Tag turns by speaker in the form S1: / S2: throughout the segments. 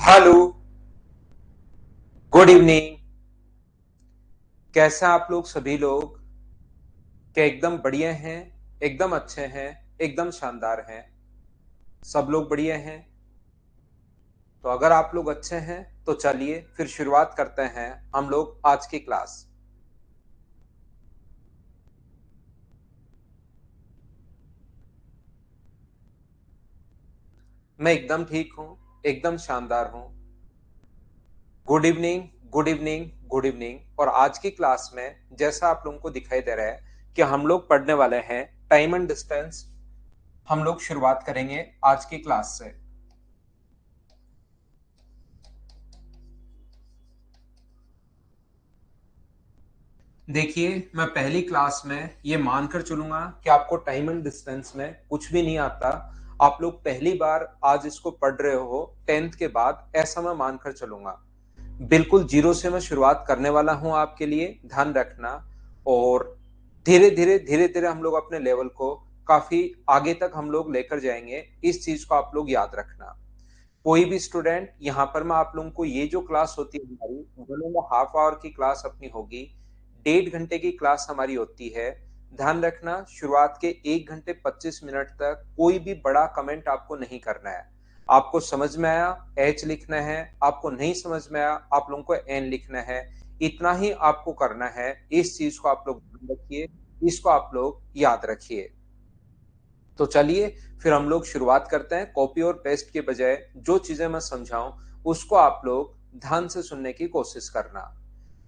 S1: Hello. Good evening. कैसे हैं आप लोग सभी लोग? क्या एकदम बढ़िया हैं? एकदम अच्छे हैं? एकदम शानदार हैं? सब लोग बढ़िया हैं? तो अगर आप लोग अच्छे हैं तो चलिए फिर शुरुआत करते हैं हम लोग आज की क्लास। मैं एकदम ठीक हूं, एकदम शानदार हूं। Good evening, good evening, good evening. और आज की क्लास में जैसा आप लोगों को दिखाई दे रहा है कि हम लोग पढ़ने वाले हैं टाइम एंड डिस्टेंस। हम लोग शुरुआत करेंगे आज की क्लास से। देखिए, मैं पहली क्लास में ये मानकर चलूंगा कि आपको टाइम एंड डिस्टेंस में कुछ भी नहीं आता। आप लोग पहली बार आज इसको पढ़ रहे हो 10th के बाद, ऐसा मैं मानकर चलूंगा। बिल्कुल जीरो से मैं शुरुआत करने वाला हूं आपके लिए, ध्यान रखना। और धीरे धीरे धीरे धीरे हम लोग अपने लेवल को काफी आगे तक हम लोग लेकर जाएंगे। इस चीज को आप लोग याद रखना। कोई भी स्टूडेंट यहाँ पर, मैं आप लोगों को, ये जो क्लास होती है हमारी 1.5 आवर की क्लास अपनी होगी। 1.5 घंटे की क्लास हमारी होती है। ध्यान रखना, शुरुआत के 1 घंटे 25 मिनट तक कोई भी बड़ा कमेंट आपको नहीं करना है। आपको समझ में आया एच लिखना है, आपको नहीं समझ में आया आप लोगों को एन लिखना है। इतना ही आपको करना है। इस चीज को आप लोग ध्यान रखिए, इसको आप लोग याद रखिए। तो चलिए फिर हम लोग शुरुआत करते हैं। कॉपी और पेस्ट के बजाय जो चीजें मैं समझाऊं उसको आप लोग ध्यान से सुनने की कोशिश करना।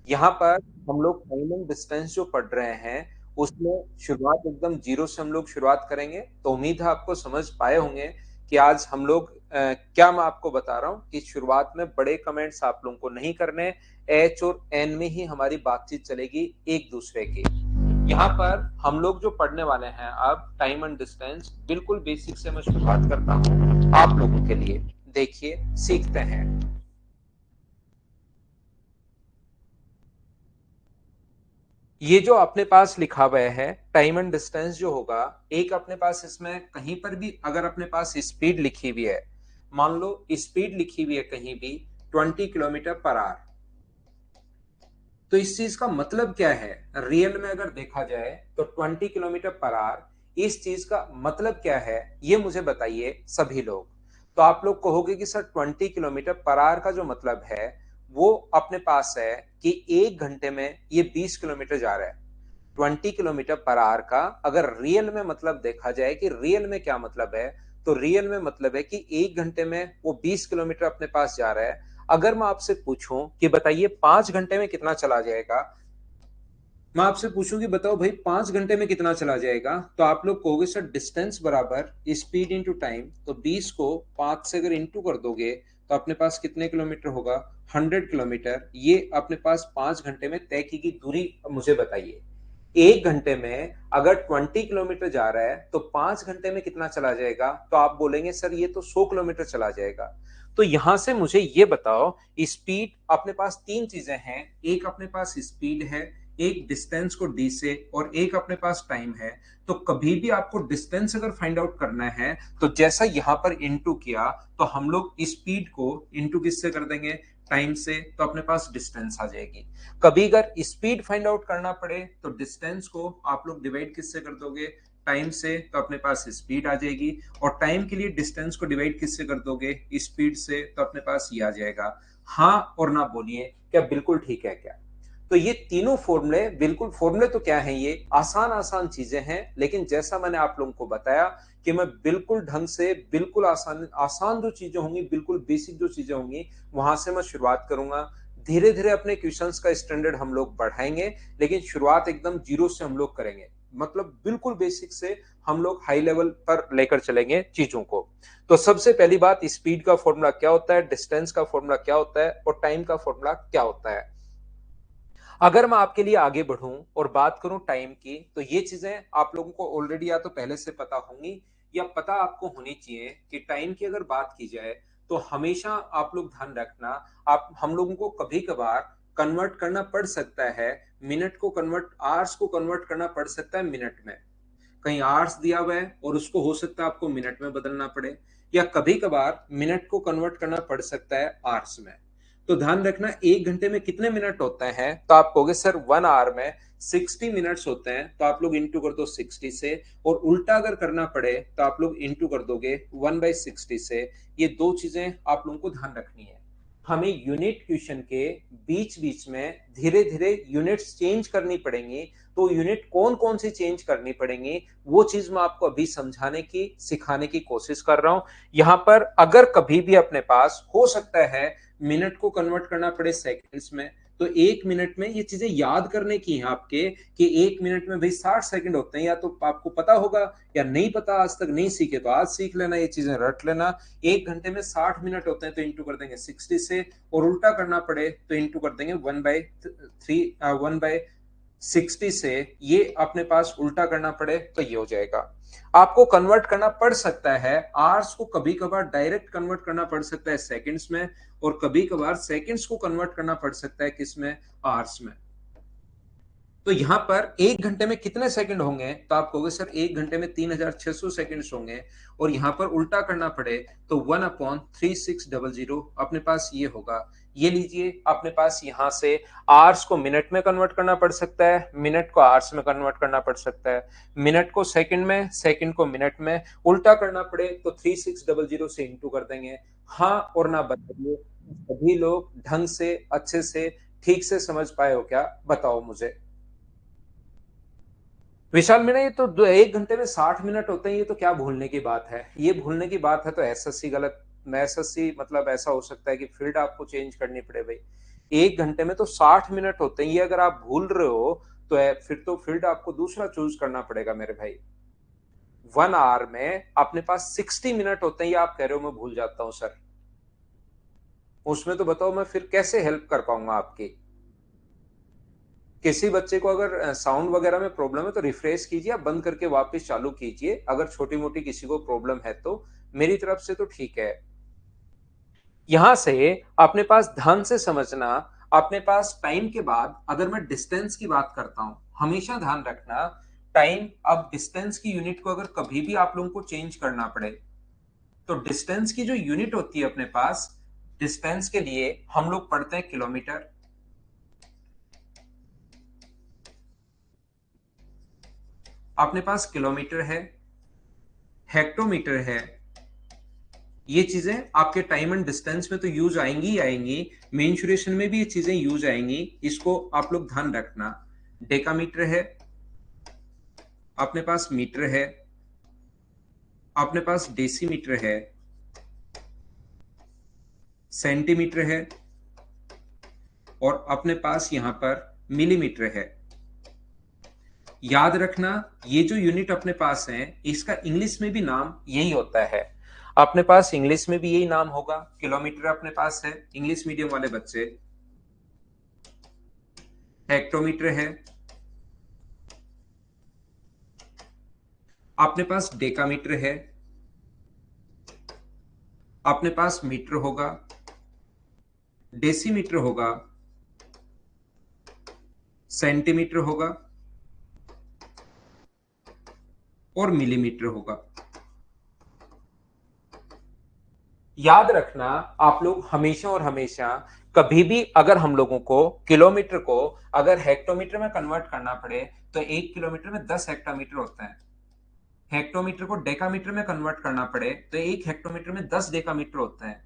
S1: यहाँ पर हम लोग टाइम एंड डिस्टेंस जो पढ़ रहे हैं उसमें शुरुआत एकदम जीरो से हम लोग शुरुआत करेंगे। तो उम्मीद है आपको समझ पाए होंगे कि आज हम लोग क्या मैं आपको बता रहा हूँ कि शुरुआत में बड़े कमेंट्स आप लोगों को नहीं करने। एच और एन में ही हमारी बातचीत चलेगी एक दूसरे की। यहाँ पर हम लोग जो पढ़ने वाले हैं अब टाइम एंड डिस्टेंस, बिल्कुल बेसिक से मैं शुरुआत करता हूँ आप लोगों के लिए। देखिए, सीखते हैं। ये जो अपने पास लिखा हुआ है टाइम एंड डिस्टेंस जो होगा, एक अपने पास इसमें कहीं पर भी अगर अपने पास स्पीड लिखी हुई है, मान लो स्पीड लिखी हुई है कहीं भी 20 किलोमीटर पर आवर, तो इस चीज का मतलब क्या है? रियल में अगर देखा जाए तो 20 किलोमीटर पर आवर, इस चीज का मतलब क्या है ये मुझे बताइए सभी लोग। तो आप लोग कहोगे कि सर 20 किलोमीटर पर आवर का जो मतलब है वो अपने पास है कि 1 घंटे में ये 20 किलोमीटर जा रहा है। 20 किलोमीटर पर आवर का अगर रियल में मतलब देखा जाए कि रियल में क्या मतलब है, तो रियल में मतलब है कि 1 घंटे में वो 20 किलोमीटर अपने पास जा रहा है। अगर मैं आपसे पूछूं कि बताइए 5 घंटे में कितना चला जाएगा, मैं आपसे पूछूं कि बताओ भाई 5 घंटे में कितना चला जाएगा, तो आप लोग कहोगे सर डिस्टेंस बराबर स्पीड इंटू टाइम। तो 20 को 5 से अगर इंटू कर दोगे तो अपने पास कितने किलोमीटर होगा? 100 किलोमीटर। ये अपने पास 5 घंटे में तय की गई दूरी मुझे बताइए। 1 घंटे में अगर 20 किलोमीटर जा रहा है तो 5 घंटे में कितना चला जाएगा? तो आप बोलेंगे सर ये तो 100 किलोमीटर चला जाएगा। तो यहां से मुझे ये बताओ, स्पीड अपने पास तीन चीजें हैं। एक अपने पास स्पीड है, एक डिस्टेंस को डी से, और एक अपने पास टाइम है। तो कभी भी आपको डिस्टेंस अगर फाइंड आउट करना है तो जैसा यहां पर इंटू किया, तो हम लोग स्पीड को इंटू किससे कर देंगे? टाइम से, तो अपने पास डिस्टेंस आ जाएगी। कभी अगर स्पीड फाइंड आउट करना पड़े तो डिस्टेंस को आप लोग डिवाइड किससे कर दोगे? टाइम से, तो अपने पास स्पीड आ जाएगी। और टाइम के लिए डिस्टेंस को डिवाइड किससे कर दोगे? स्पीड से, तो अपने पास ये आ जाएगा। हाँ और ना बोलिए, क्या बिल्कुल ठीक है क्या? तो ये तीनों फॉर्मूले, बिल्कुल फॉर्मूले तो क्या है, ये आसान आसान चीजें हैं, लेकिन जैसा मैंने आप लोगों को बताया कि मैं बिल्कुल ढंग से, बिल्कुल आसान आसान जो चीजें होंगी, बिल्कुल बेसिक जो चीजें होंगी, वहां से मैं शुरुआत करूंगा। धीरे धीरे अपने क्वेश्चंस का स्टैंडर्ड हम लोग बढ़ाएंगे, लेकिन शुरुआत एकदम जीरो से हम लोग करेंगे। मतलब बिल्कुल बेसिक से हम लोग हाई लेवल पर लेकर चलेंगे चीजों को। तो सबसे पहली बात, स्पीड का फॉर्मूला क्या होता है, डिस्टेंस का फॉर्मूला क्या होता है, और टाइम का फॉर्मूला क्या होता है। अगर मैं आपके लिए आगे बढ़ूं और बात करूं टाइम की, तो ये चीजें आप लोगों को ऑलरेडी या तो पहले से पता होंगी या पता आपको होनी चाहिए कि टाइम की अगर बात की जाए तो हमेशा आप लोग ध्यान रखना, आप हम लोगों को कभी कभार कन्वर्ट करना पड़ सकता है। मिनट को कन्वर्ट, आवर्स को कन्वर्ट करना पड़ सकता है मिनट में। कहीं आवर्स दिया हुआ है और उसको हो सकता है आपको मिनट में बदलना पड़े। या कभी कभार मिनट को कन्वर्ट करना पड़ सकता है आवर्स में। तो ध्यान रखना, 1 घंटे में कितने मिनट होते हैं, तो आप कहोगे सर 1 आवर में 60 मिनट्स होते हैं, तो आप लोग इंटू कर दो 60 से, और उल्टा अगर करना पड़े तो आप लोग इंटू कर दोगे 1/60 से। ये दो चीजें आप लोगों को ध्यान रखनी है। हमें यूनिट क्वेश्चन के बीच बीच में धीरे धीरे यूनिट्स चेंज करनी पड़ेंगी। तो यूनिट कौन कौन सी चेंज करनी पड़ेंगी, वो चीज मैं आपको अभी समझाने की सिखाने की कोशिश कर रहा हूं। यहां पर अगर कभी भी अपने पास हो सकता है मिनट को कन्वर्ट करना पड़े सेकंड्स में, तो 1 मिनट में ये चीजें याद करने की हैं आपके, कि 1 मिनट में भाई 60 सेकंड होते हैं, या तो आपको पता होगा या नहीं पता, आज तक नहीं सीखे तो आज सीख लेना, ये चीजें रट लेना। 1 घंटे में 60 मिनट होते हैं, तो इंटू कर देंगे 60 से, और उल्टा करना पड़े तो इंटू कर देंगे 1/60 से। ये अपने पास उल्टा करना पड़े तो ये हो जाएगा। आपको कन्वर्ट करना पड़ सकता है आवर्स को, कभी कभार डायरेक्ट कन्वर्ट करना पड़ सकता है सेकंड्स में, और कभी कभार सेकंड्स को कन्वर्ट करना पड़ सकता है किसमें, आवर्स में। तो यहां पर 1 घंटे में कितने सेकंड होंगे, तो आप कहोगे सर 1 घंटे में 3600 सेकंड होंगे, और यहां पर उल्टा करना पड़े तो 1/3600 अपने पास ये होगा। ये लीजिए, अपने पास यहां से आवर्स को मिनट में कन्वर्ट करना पड़ सकता है, मिनट को आवर्स में कन्वर्ट करना पड़ सकता है, मिनट को सेकंड में, सेकंड को मिनट में, उल्टा करना पड़े तो 3600 से इंटू कर देंगे। हाँ और ना बताइए, सभी लोग ढंग से अच्छे से ठीक से समझ पाए हो क्या, बताओ मुझे। विशाल मीणा, ये तो 1 घंटे में 60 मिनट होते हैं, ये तो क्या भूलने की बात है, ये भूलने की बात है तो एसएससी गलत। एसएससी मतलब ऐसा हो सकता है कि फील्ड आपको चेंज करनी पड़े भाई। 1 घंटे में तो 60 मिनट होते हैं, ये अगर आप भूल रहे हो तो फिर तो फील्ड आपको दूसरा चूज करना पड़ेगा मेरे भाई। 1 आवर में अपने पास 60 मिनट होते हैं, ये आप कह रहे हो मैं भूल जाता हूं सर, उसमें तो बताओ मैं फिर कैसे हेल्प कर पाऊंगा आपकी। किसी बच्चे को अगर साउंड वगैरह में प्रॉब्लम है तो रिफ्रेश कीजिए, आप बंद करके वापस चालू कीजिए, अगर छोटी मोटी किसी को प्रॉब्लम है तो। मेरी तरफ से तो ठीक है। यहां से अपने पास ध्यान से समझना, अपने पास टाइम के बाद अगर मैं डिस्टेंस की बात करता हूं, हमेशा ध्यान रखना, टाइम, अब डिस्टेंस की यूनिट को अगर कभी भी आप लोगों को चेंज करना पड़े, तो डिस्टेंस की जो यूनिट होती है अपने पास, डिस्टेंस के लिए हम लोग पढ़ते हैं किलोमीटर। अपने पास किलोमीटर है, हेक्टोमीटर है, ये चीजें आपके टाइम एंड डिस्टेंस में तो यूज आएंगी ही आएंगी, मेंसुरेशन में भी ये चीजें यूज आएंगी, इसको आप लोग ध्यान रखना। डेकामीटर है, अपने पास मीटर है, अपने पास डेसीमीटर है, सेंटीमीटर है, और अपने पास यहां पर मिलीमीटर है। याद रखना, ये जो यूनिट अपने पास है इसका इंग्लिश में भी नाम यही होता है, अपने पास इंग्लिश में भी यही नाम होगा। किलोमीटर अपने पास है, इंग्लिश मीडियम वाले बच्चे। हेक्टोमीटर है, अपने पास डेकामीटर है, अपने पास मीटर होगा, डेसीमीटर होगा, सेंटीमीटर होगा, और मिलीमीटर होगा। याद रखना, आप लोग हमेशा और हमेशा कभी भी अगर हम लोगों को किलोमीटर को अगर हेक्टोमीटर में कन्वर्ट करना पड़े, तो 1 किलोमीटर में 10 हेक्टोमीटर होता है। हेक्टोमीटर को डेकामीटर में कन्वर्ट करना पड़े तो 1 हेक्टोमीटर में 10 डेकामीटर होता है।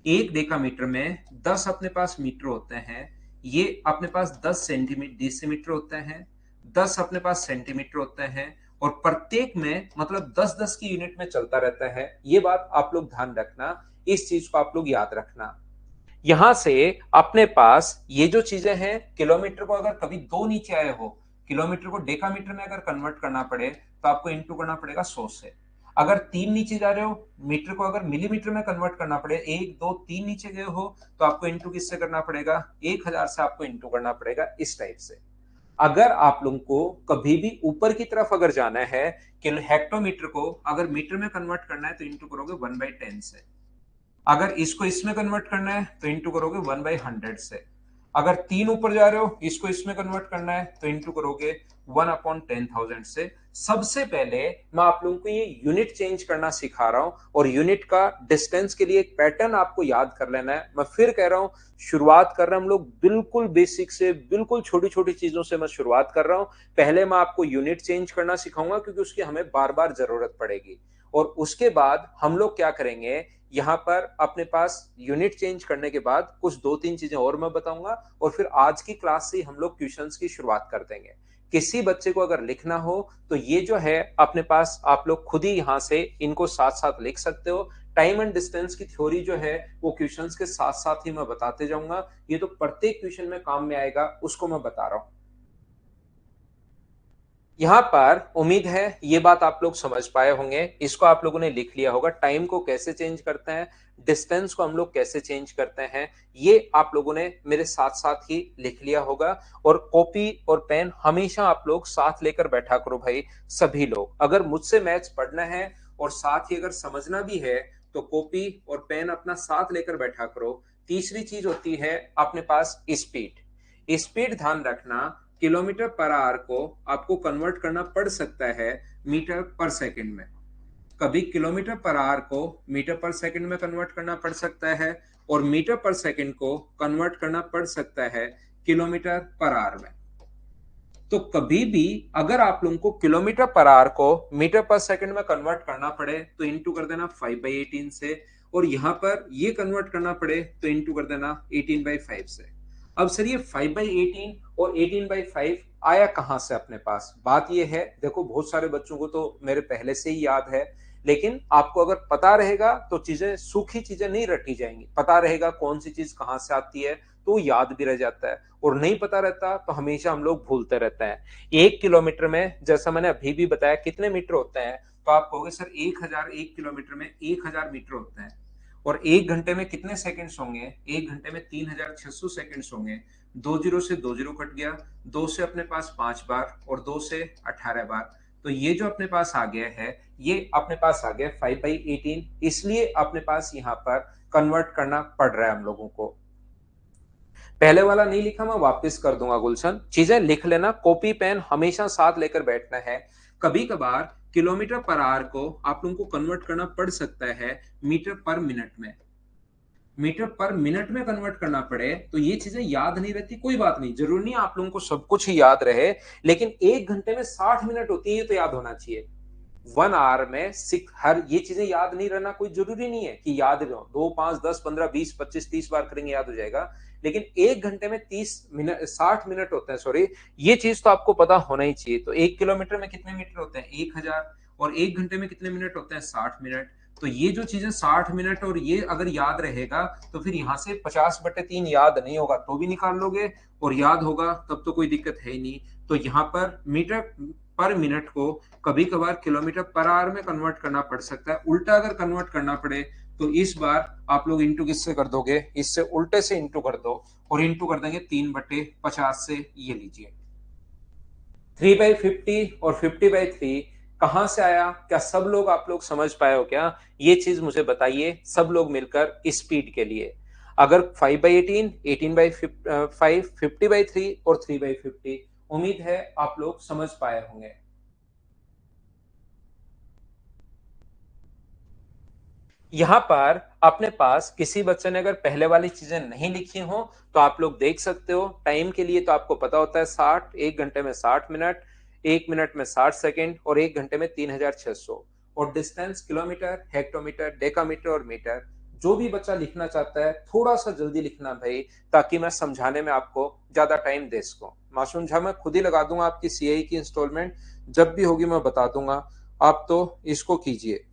S1: 1 डेकामीटर में 10 अपने पास मीटर होते हैं, ये अपने पास 10 सेंटीमीटर डेसीमीटर होते हैं, 10 अपने पास सेंटीमीटर होते हैं, और प्रत्येक में मतलब 10-10 की यूनिट में चलता रहता है। ये बात आप लोग ध्यान रखना, इस चीज को आप लोग याद रखना। यहां से अपने पास ये जो चीजें हैं, किलोमीटर को अगर कभी दो नीचे आए हो, किलोमीटर को डेकामीटर में अगर कन्वर्ट करना पड़े तो आपको इंटू करना पड़ेगा 100 से। अगर 3 नीचे जा रहे हो, मीटर को अगर मिलीमीटर में कन्वर्ट करना पड़े, 1 2 3 नीचे गए हो, तो आपको इंटू किससे करना पड़ेगा, 1000 से आपको इंटू करना पड़ेगा, इस टाइप से। अगर आप लोगों को कभी भी ऊपर की तरफ अगर जाना है, कि हेक्टोमीटर को अगर मीटर में कन्वर्ट करना है तो इंटू करोगे 1/10 से, अगर इसको इसमें कन्वर्ट करना है तो इंटू करोगे 1/100 से, अगर 3 ऊपर जा रहे हो, इसको इसमें कन्वर्ट करना है तो इंटू करोगे 1/10,000 से। सबसे पहले मैं आप लोगों को ये यूनिट चेंज करना सिखा रहा हूं, और यूनिट का डिस्टेंस के लिए एक पैटर्न आपको याद कर लेना है। मैं फिर कह रहा हूं, शुरुआत कर रहे हैं हम लोग बिल्कुल बेसिक से, बिल्कुल छोटी छोटी चीजों से मैं शुरुआत कर रहा हूं। पहले मैं आपको यूनिट चेंज करना सिखाऊंगा, क्योंकि उसकी हमें बार बार जरूरत पड़ेगी। और उसके बाद हम लोग क्या करेंगे, यहां पर अपने पास यूनिट चेंज करने के बाद कुछ 2-3 चीजें और मैं बताऊंगा, और फिर आज की क्लास से हम लोग क्वेश्चंस की शुरुआत कर देंगे। किसी बच्चे को अगर लिखना हो तो ये जो है अपने पास आप लोग खुद ही यहां से इनको साथ साथ लिख सकते हो। टाइम एंड डिस्टेंस की थ्योरी जो है वो क्वेश्चंस के साथ साथ ही मैं बताते जाऊंगा। ये तो प्रत्येक क्वेश्चन में काम में आएगा, उसको मैं बता रहा हूं। यहां पर उम्मीद है ये बात आप लोग समझ पाए होंगे। इसको आप लोगों ने लिख लिया होगा, टाइम को कैसे चेंज करते हैं, डिस्टेंस को हम लोग कैसे चेंज करते हैं, ये आप लोगों ने मेरे साथ साथ ही लिख लिया होगा। और कॉपी और पेन हमेशा आप लोग साथ लेकर बैठा करो भाई। सभी लोग अगर मुझसे मैथ्स पढ़ना है और साथ ही अगर समझना भी है तो कॉपी और पेन अपना साथ लेकर बैठा करो। तीसरी चीज होती है अपने पास स्पीड। स्पीड ध्यान रखना, किलोमीटर पर आवर को आपको कन्वर्ट करना पड़ सकता है मीटर पर सेकंड में। कभी किलोमीटर पर आवर को मीटर पर सेकंड में कन्वर्ट करना पड़ सकता है, और मीटर पर सेकंड को कन्वर्ट करना पड़ सकता है किलोमीटर पर आवर में। तो कभी भी अगर आप लोगों को किलोमीटर पर आवर को मीटर पर सेकंड में कन्वर्ट करना पड़े तो इंटू कर देना 5/18 से, और यहां पर ये कन्वर्ट करना पड़े तो इंटू कर देना 18/5 से। अब सर ये 5/18 और 18/5 आया कहां से अपने पास? बात ये है, देखो बहुत सारे बच्चों को तो मेरे पहले से ही याद है, लेकिन आपको अगर पता रहेगा तो चीजें, सूखी चीजें नहीं रटी जाएंगी। पता रहेगा कौन सी चीज कहां से आती है तो याद भी रह जाता है, और नहीं पता रहता तो हमेशा हम लोग भूलते रहते हैं। 1 किलोमीटर में, जैसा मैंने अभी भी बताया, कितने मीटर होते हैं? तो आप कहोगे सर 1000, 1 किलोमीटर में 1000 मीटर होते हैं। और 1 घंटे में कितने सेकंड्स होंगे? 1 घंटे में 3600 सेकंड्स होंगे। 2 जीरो से 2 जीरो कट गया, 2 से अपने पास 5 बार, और 2 से 18 बार। तो ये जो अपने पास आ गया है, ये अपने पास आ गया 5/18। इसलिए अपने पास यहाँ पर कन्वर्ट करना पड़ रहा है हम लोगों को। पहले वाला नहीं लिखा, मैं वापस कर दूंगा गुलशन। चीजें लिख लेना, कॉपी पेन हमेशा साथ लेकर बैठना है। कभी कभार किलोमीटर पर आवर को आप लोगों को कन्वर्ट करना पड़ सकता है मीटर पर मिनट में। मीटर पर मिनट में कन्वर्ट करना पड़े तो ये चीजें याद नहीं रहती, कोई बात नहीं, जरूरी नहीं आप लोगों को सब कुछ ही याद रहे, लेकिन 1 घंटे में 60 मिनट होती है, ये तो याद होना चाहिए। 1 आवर में हर ये चीजें याद नहीं रहना कोई जरूरी नहीं है कि याद रहो, 2, 5, 10, 15, 20, 25, 30 बार करेंगे याद हो जाएगा। लेकिन 1 घंटे में 30 मिनट, 60 मिनट होते हैं, सॉरी, ये चीज तो आपको पता होना ही चाहिए। तो 1 किलोमीटर में कितने मीटर होते हैं? 1000। और 1 घंटे में कितने मिनट होते हैं? 60 मिनट। तो ये जो चीजें 60 मिनट, और ये अगर याद रहेगा तो फिर यहां से 50/3 याद नहीं होगा तो भी निकाल लोगे, और याद होगा तब तो कोई दिक्कत है ही नहीं। तो यहाँ पर मीटर पर मिनट को कभी कभार किलोमीटर पर आवर में कन्वर्ट करना पड़ सकता है। उल्टा अगर कन्वर्ट करना पड़े तो इस बार आप लोग इंटू किससे कर दोगे? इससे उल्टे से इंटू कर दो, और इंटू कर देंगे 3/50 से। ये लीजिए 3/50 और 50/3 कहां से आया? क्या सब लोग, आप लोग समझ पाए हो क्या? ये चीज मुझे बताइए सब लोग मिलकर स्पीड के लिए। अगर 5/18, 18/5, 50/3 और 3/50, उम्मीद है आप लोग समझ पाए होंगे। यहां पर अपने पास किसी बच्चे ने अगर पहले वाली चीजें नहीं लिखी हो तो आप लोग देख सकते हो। टाइम के लिए तो आपको पता होता है 60, 1 घंटे में 60 मिनट, 1 मिनट में 60 सेकेंड, और 1 घंटे में 3600। और डिस्टेंस किलोमीटर, हेक्टोमीटर, डेकामीटर और मीटर। जो भी बच्चा लिखना चाहता है थोड़ा सा जल्दी लिखना भाई, ताकि मैं समझाने में आपको ज्यादा टाइम दे सकूं। मासूम झा, मैं खुद ही लगा दूंगा आपकी सीआई की इंस्टॉलमेंट, जब भी होगी मैं बता दूंगा। आप तो इसको कीजिए।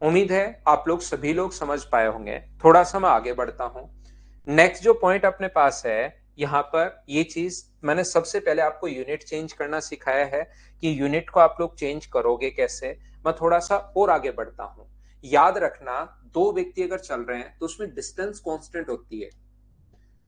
S1: उम्मीद है आप लोग सभी लोग समझ पाए होंगे। थोड़ा सा मैं आगे बढ़ता हूं। नेक्स्ट जो पॉइंट अपने पास है, यहां पर ये चीज मैंने सबसे पहले आपको यूनिट चेंज करना सिखाया है कि यूनिट को आप लोग चेंज करोगे कैसे। मैं थोड़ा सा और आगे बढ़ता हूं। याद रखना, दो व्यक्ति अगर चल रहे हैं तो उसमें डिस्टेंस कांस्टेंट होती है।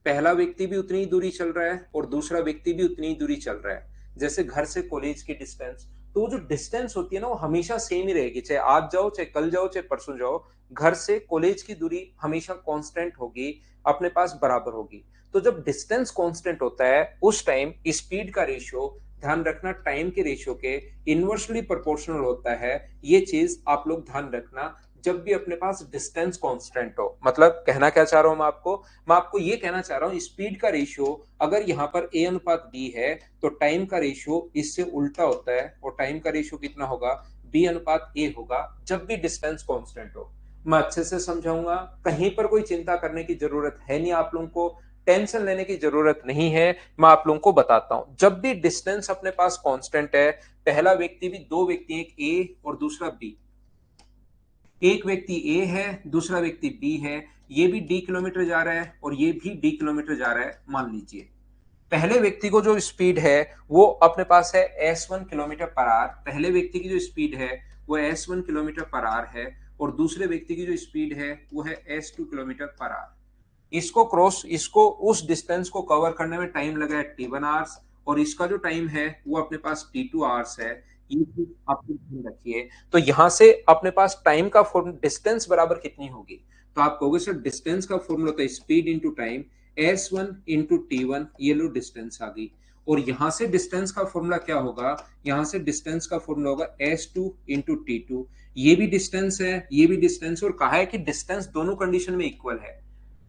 S1: पहला व्यक्ति भी उतनी ही दूरी चल रहा है और दूसरा व्यक्ति भी उतनी ही दूरी चल रहा है। जैसे घर से कॉलेज की डिस्टेंस, तो वो जो डिस्टेंस होती है ना वो हमेशा सेम ही रहेगी, चाहे आज जाओ, चाहे कल जाओ, चाहे परसों जाओ, घर से कॉलेज की दूरी हमेशा कांस्टेंट होगी, अपने पास बराबर होगी। तो जब डिस्टेंस कांस्टेंट होता है उस टाइम स्पीड का रेशियो, ध्यान रखना, टाइम के रेशियो के इनवर्सली प्रोपोर्शनल होता है। ये चीज आप लोग ध्यान रखना जब भी अपने पास डिस्टेंस कांस्टेंट हो। मतलब कहना क्या चाह रहा हूं मैं आपको ये कहना चाह रहा हूं स्पीड का रेशियो अगर यहाँ पर ए अनुपात बी है तो टाइम का रेशियो इससे उल्टा होता है, और टाइम का रेशियो कितना होगा, बी अनुपात ए होगा, जब भी डिस्टेंस कांस्टेंट हो। मैं अच्छे से समझाऊंगा, कहीं पर कोई चिंता करने की जरूरत है नहीं, आप लोगों को टेंशन लेने की जरूरत नहीं है। मैं आप लोगों को बताता हूं, जब भी डिस्टेंस अपने पास कांस्टेंट है, पहला व्यक्ति भी, दो व्यक्ति, एक ए और दूसरा बी, एक व्यक्ति ए है, दूसरा व्यक्ति बी है, ये भी डी किलोमीटर जा रहा है और ये भी डी किलोमीटर जा रहा है। मान लीजिए पहले व्यक्ति को जो स्पीड है वो अपने पास है S1 किलोमीटर पर आवर, पहले व्यक्ति की जो स्पीड है वो S1 किलोमीटर पर आवर है, और दूसरे व्यक्ति की जो स्पीड है वो है S2 किलोमीटर पर आवर। इसको उस डिस्टेंस को कवर करने में टाइम लगा है T1 आवर्स, और इसका जो टाइम है वो अपने पास T2 आवर्स है। ये चीज आप ध्यान रखिए। तो यहां से अपने पास टाइम का डिस्टेंस बराबर कितनी होगी, तो आप कहोगे सर डिस्टेंस का फॉर्मूला होता है speed into time, S1 into T1, ये लो डिस्टेंस आ गई। और यहां से डिस्टेंस का फॉर्मूला क्या होगा, यहां से डिस्टेंस का फॉर्मूला होगा S2 इंटू T2, ये भी डिस्टेंस है, ये भी डिस्टेंस, और कहा है कि डिस्टेंस दोनों कंडीशन में इक्वल है।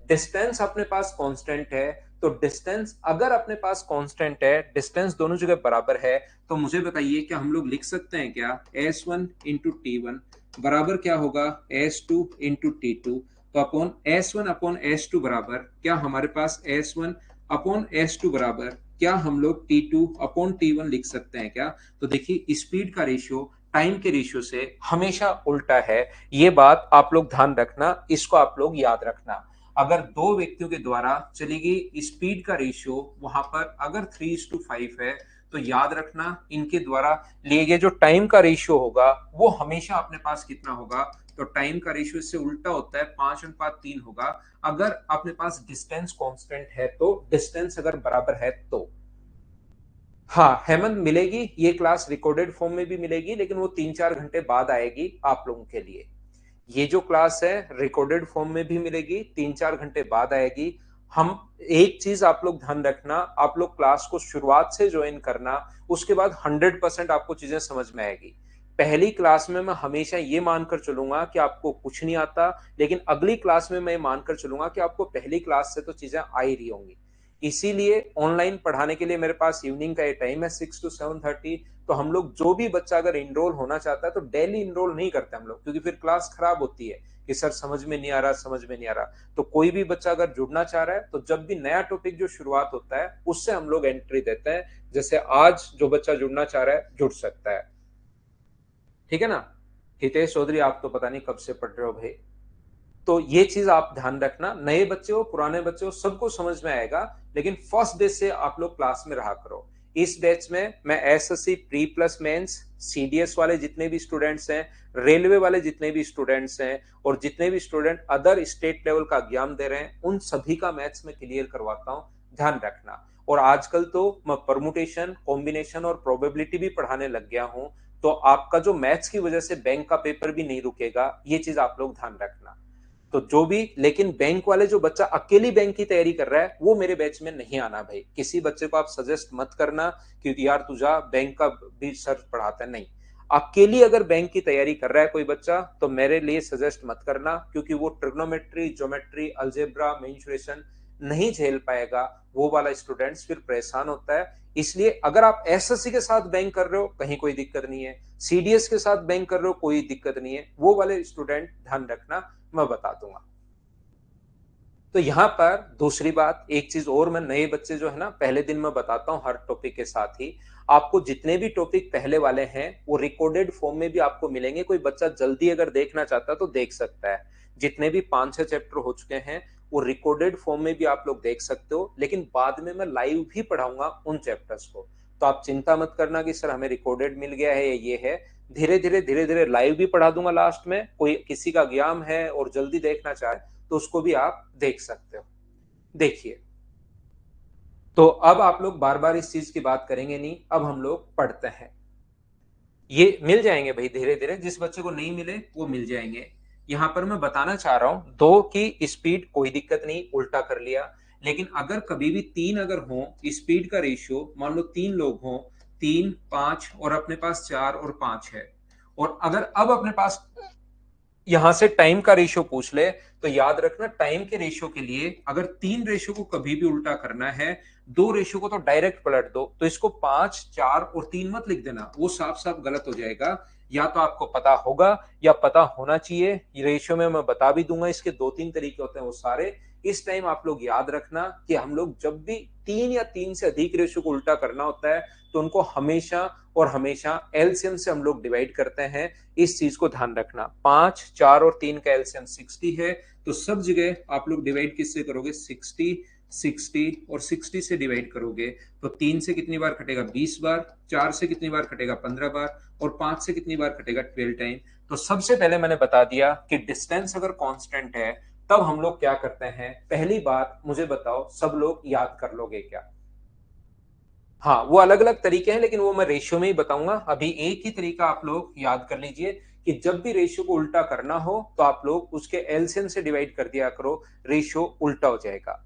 S1: डिस्टेंस अपने पास कांस्टेंट है, तो डिस्टेंस अगर अपने पास कांस्टेंट है, डिस्टेंस दोनों जगह बराबर है, तो मुझे बताइए क्या हम लोग लिख सकते हैं क्या, S1 इंटू T1 बराबर क्या होगा S2 इंटू T2, तो अपॉन S1 अपॉन S2 बराबर क्या हमारे पास S1 अपॉन S2 बराबर क्या हम लोग T2 अपॉन T1 लिख सकते हैं क्या। तो देखिए स्पीड का रेशियो टाइम के रेशियो से हमेशा उल्टा है, ये बात आप लोग ध्यान रखना, इसको आप लोग याद रखना। अगर दो व्यक्तियों के द्वारा चली गई स्पीड का रेशियो वहां पर अगर 3:5 है, तो याद रखना इनके द्वारा लिए गए जो टाइम का रेशियो होगा वो हमेशा अपने पास कितना होगा, तो टाइम का रेशियो इससे उल्टा होता है, 5:3 होगा। अगर अपने पास डिस्टेंस कांस्टेंट है तो, डिस्टेंस अगर बराबर है तो। हाँ हेमंत, मिलेगी ये क्लास रिकॉर्डेड फॉर्म में भी मिलेगी, लेकिन वो 3-4 घंटे बाद आएगी आप लोगों के लिए। ये जो क्लास है रिकॉर्डेड फॉर्म में भी मिलेगी, 3-4 घंटे बाद आएगी। हम एक चीज आप लोग ध्यान रखना, आप लोग क्लास को शुरुआत से ज्वाइन करना, उसके बाद 100% आपको चीजें समझ में आएगी। पहली क्लास में मैं हमेशा ये मानकर चलूंगा कि आपको कुछ नहीं आता, लेकिन अगली क्लास में मैं मानकर चलूंगा कि आपको पहली क्लास से तो चीजें आ ही रही होंगी। इसीलिए ऑनलाइन पढ़ाने के लिए मेरे पास इवनिंग का ये टाइम है 6 to 7:30। तो हम लोग जो भी बच्चा अगर इनरोल होना चाहता है तो डेली इनरोल नहीं करते हम लोग, क्योंकि फिर क्लास खराब होती है कि सर समझ में नहीं आ रहा, समझ में नहीं आ रहा। तो कोई भी बच्चा अगर जुड़ना चाह रहा है तो जब भी नया टॉपिक जो शुरुआत होता है उससे हम लोग एंट्री देते हैं। जैसे आज जो बच्चा जुड़ना चाह रहा है जुड़ सकता है, ठीक है ना। हितेश चौधरी, आप तो पता नहीं कब से पढ़ रहे हो भाई। तो ये चीज आप ध्यान रखना, नए बच्चे हो पुराने बच्चे हो सबको समझ में आएगा, लेकिन फर्स्ट डे से आप लोग क्लास में रहा करो। इस बैच में मैं SSC pre plus mains, CDS वाले जितने भी स्टूडेंट्स हैं, रेलवे वाले जितने भी स्टूडेंट्स हैं, और जितने भी स्टूडेंट अदर स्टेट लेवल का एग्जाम दे रहे हैं, उन सभी का मैथ्स में क्लियर करवाता हूं, ध्यान रखना। और आजकल तो मैं परमुटेशन, कॉम्बिनेशन और प्रोबेबिलिटी भी पढ़ाने लग गया हूं, तो आपका जो मैथ्स की वजह से बैंक का पेपर भी नहीं रुकेगा, ये चीज आप लोग ध्यान रखना। तो जो भी, लेकिन बैंक वाले जो बच्चा अकेली बैंक की तैयारी कर रहा है वो मेरे बैच में नहीं आना भाई। किसी बच्चे को आप सजेस्ट मत करना कि यार तू जा बैंक का भी सर पढ़ाता है, नहीं। अकेली अगर बैंक की तैयारी कर रहा है कोई बच्चा तो मेरे लिए सजेस्ट मत करना, क्योंकि वो ट्रिग्नोमेट्री, ज्योमेट्री, अलजेब्रा, मेंसुरेशन नहीं झेल पाएगा, वो वाला स्टूडेंट्स फिर परेशान होता है। इसलिए अगर आप एसएससी के साथ बैंक कर रहे हो कहीं कोई दिक्कत नहीं है, सीडीएस के साथ बैंक कर रहे हो कोई दिक्कत नहीं है, वो वाले स्टूडेंट ध्यान रखना, मैं बता दूंगा। तो यहां पर दूसरी बात, एक चीज और, मैं नए बच्चे जो है ना पहले दिन मैं बताता हूं हर टॉपिक के साथ ही। आपको जितने भी टॉपिक पहले वाले हैं वो रिकॉर्डेड फॉर्म में भी आपको मिलेंगे, कोई बच्चा जल्दी अगर देखना चाहता है तो देख सकता है। जितने भी 5-6 चैप्टर हो चुके हैं वो रिकॉर्डेड फॉर्म में भी आप लोग देख सकते हो, लेकिन बाद में मैं लाइव भी पढ़ाऊंगा उन चैप्टर्स को। तो आप चिंता मत करना कि सर हमें रिकॉर्डेड मिल गया है या ये है, धीरे धीरे लाइव भी पढ़ा दूंगा। लास्ट में कोई किसी का एग्जाम है और जल्दी देखना चाहे तो उसको भी आप देख सकते हो। देखिए, तो अब आप लोग बार बार इस चीज की बात करेंगे नहीं, अब हम लोग पढ़ते हैं। ये मिल जाएंगे भाई धीरे धीरे, जिस बच्चे को नहीं मिले वो मिल जाएंगे। यहां पर मैं बताना चाह रहा हूं, दो की स्पीड कोई दिक्कत नहीं, उल्टा कर लिया। लेकिन अगर कभी भी तीन अगर हो स्पीड का रेशियो, मान लो तीन लोग हों, तीन पांच और अपने पास चार और पांच है, और अगर अब अपने पास यहां से टाइम का रेशियो पूछ ले, तो याद रखना टाइम के रेशियो के लिए अगर तीन रेशियो को कभी भी उल्टा करना है, दो रेशियो को तो डायरेक्ट पलट दो। तो इसको पांच चार और तीन मत लिख देना, वो साफ साफ गलत हो जाएगा। या तो आपको पता होगा या पता होना चाहिए, रेशियो में मैं बता भी दूंगा, इसके दो तीन तरीके होते हैं वो सारे। इस टाइम आप लोग याद रखना कि हम लोग जब भी तीन या तीन से अधिक रेशियो को उल्टा करना होता है, तो उनको हमेशा और हमेशा एलसीएम से हम लोग डिवाइड करते हैं। इस चीज को ध्यान रखना, पांच चार और तीन का एलसीएम 60 है, तो सब जगह आप लोग डिवाइड किससे करोगे, 60 60 और 60 से डिवाइड करोगे। तो तीन से कितनी बार कटेगा, 20 बार, चार से कितनी बार कटेगा, 15 बार, और पांच से कितनी बार कटेगा, 12 टाइम। तो सबसे पहले मैंने बता दिया कि डिस्टेंस अगर कांस्टेंट है तब हम लोग क्या करते हैं। पहली बात मुझे बताओ, सब लोग याद कर लोगे क्या? हाँ, वो अलग अलग तरीके हैं, लेकिन वो मैं रेशियो में ही बताऊंगा। अभी एक ही तरीका आप लोग याद कर लीजिए कि जब भी रेशियो को उल्टा करना हो तो आप लोग उसके एलसीएम से डिवाइड कर दिया करो, रेशियो उल्टा हो जाएगा।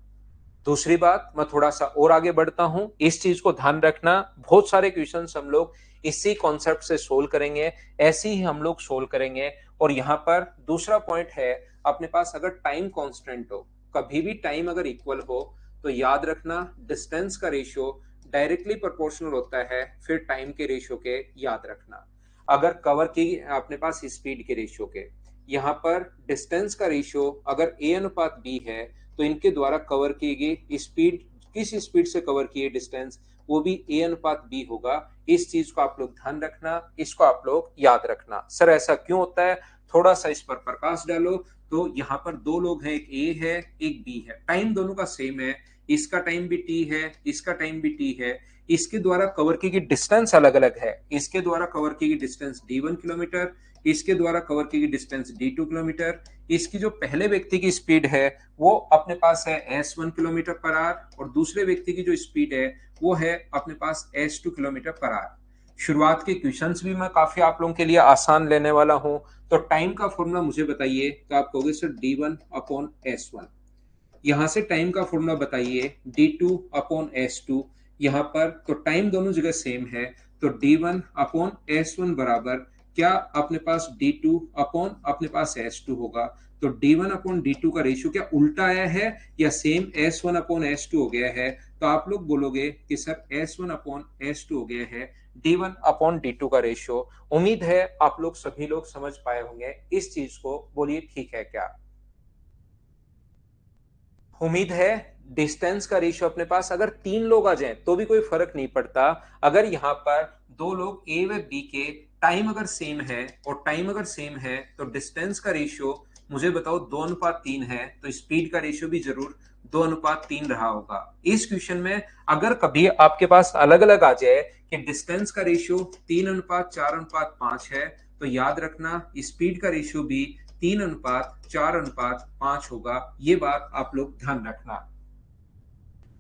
S1: दूसरी बात, मैं थोड़ा सा और आगे बढ़ता हूं, इस चीज को ध्यान रखना, बहुत सारे क्वेश्चंस हम लोग इसी कॉन्सेप्ट से सोल्व करेंगे, ऐसे ही हम लोग सोल्व करेंगे। और यहां पर दूसरा पॉइंट है, अपने पास अगर टाइम कांस्टेंट हो, कभी भी टाइम अगर इक्वल हो, तो याद रखना डिस्टेंस का रेशियो डायरेक्टली प्रोपोर्शनल होता है फिर टाइम के रेशियो के, याद रखना। अगर कवर की अपने पास स्पीड के रेशियो के, यहाँ पर डिस्टेंस का रेशियो अगर ए अनुपात बी है, तो इनके द्वारा कवर की गई स्पीड, किस स्पीड से कवर की डिस्टेंस, वो भी ए अनुपात बी होगा। इस चीज को आप लोग ध्यान रखना, इसको आप लोग याद रखना। सर ऐसा क्यों होता है, थोड़ा सा इस पर प्रकाश डालो। तो यहाँ पर दो लोग हैं, एक ए है एक बी है, टाइम दोनों का सेम है, इसका टाइम भी टी है, इसका टाइम भी टी है, इसके द्वारा कवर की गई डिस्टेंस अलग अलग है। इसके द्वारा कवर की गई डिस्टेंस D1 किलोमीटर, इसके द्वारा कवर की गई डिस्टेंस D2 किलोमीटर। इसकी जो पहले व्यक्ति की स्पीड है वो अपने पास है S1 किलोमीटर पर आवर, और दूसरे व्यक्ति की जो स्पीड है वो है अपने पास S2 किलोमीटर पर आवर। शुरुआत के क्वेश्चंस भी मैं काफी आप लोगों के लिए आसान लेने वाला हूं। तो टाइम का फॉर्मूला मुझे बताइए, तो आप कहोगे सर D1/S1। यहां से टाइम का फॉर्मूला बताइए, D2/S2। यहाँ पर तो टाइम दोनों जगह सेम है, तो D1/S1 बराबर क्या अपने पास D2 अपॉन अपने पास S2 होगा। तो D1/D2 का रेशियो क्या उल्टा आया है या सेम S1/S2 हो गया है? तो आप लोग बोलोगे कि सर S1/S2 हो गया है, D1/D2 का रेशियो। उम्मीद है आप लोग सभी लोग समझ पाए होंगे इस चीज को, बोलिए ठीक है क्या? उम्मीद है। डिस्टेंस का रेशियो अपने पास अगर तीन लोग आ जाएं तो भी कोई फर्क नहीं पड़ता। अगर यहां पर दो लोग ए व बी के टाइम अगर सेम है, और टाइम अगर सेम है तो डिस्टेंस का रेशियो मुझे बताओ 2:3 है, तो स्पीड का रेशियो भी जरूर 2:3 रहा होगा। इस क्वेश्चन में अगर कभी आपके पास अलग अलग आ जाए कि डिस्टेंस का रेशियो 3:4:5 है, तो याद रखना स्पीड का रेशियो भी 3:4:5 होगा। ये बात आप लोग ध्यान रखना।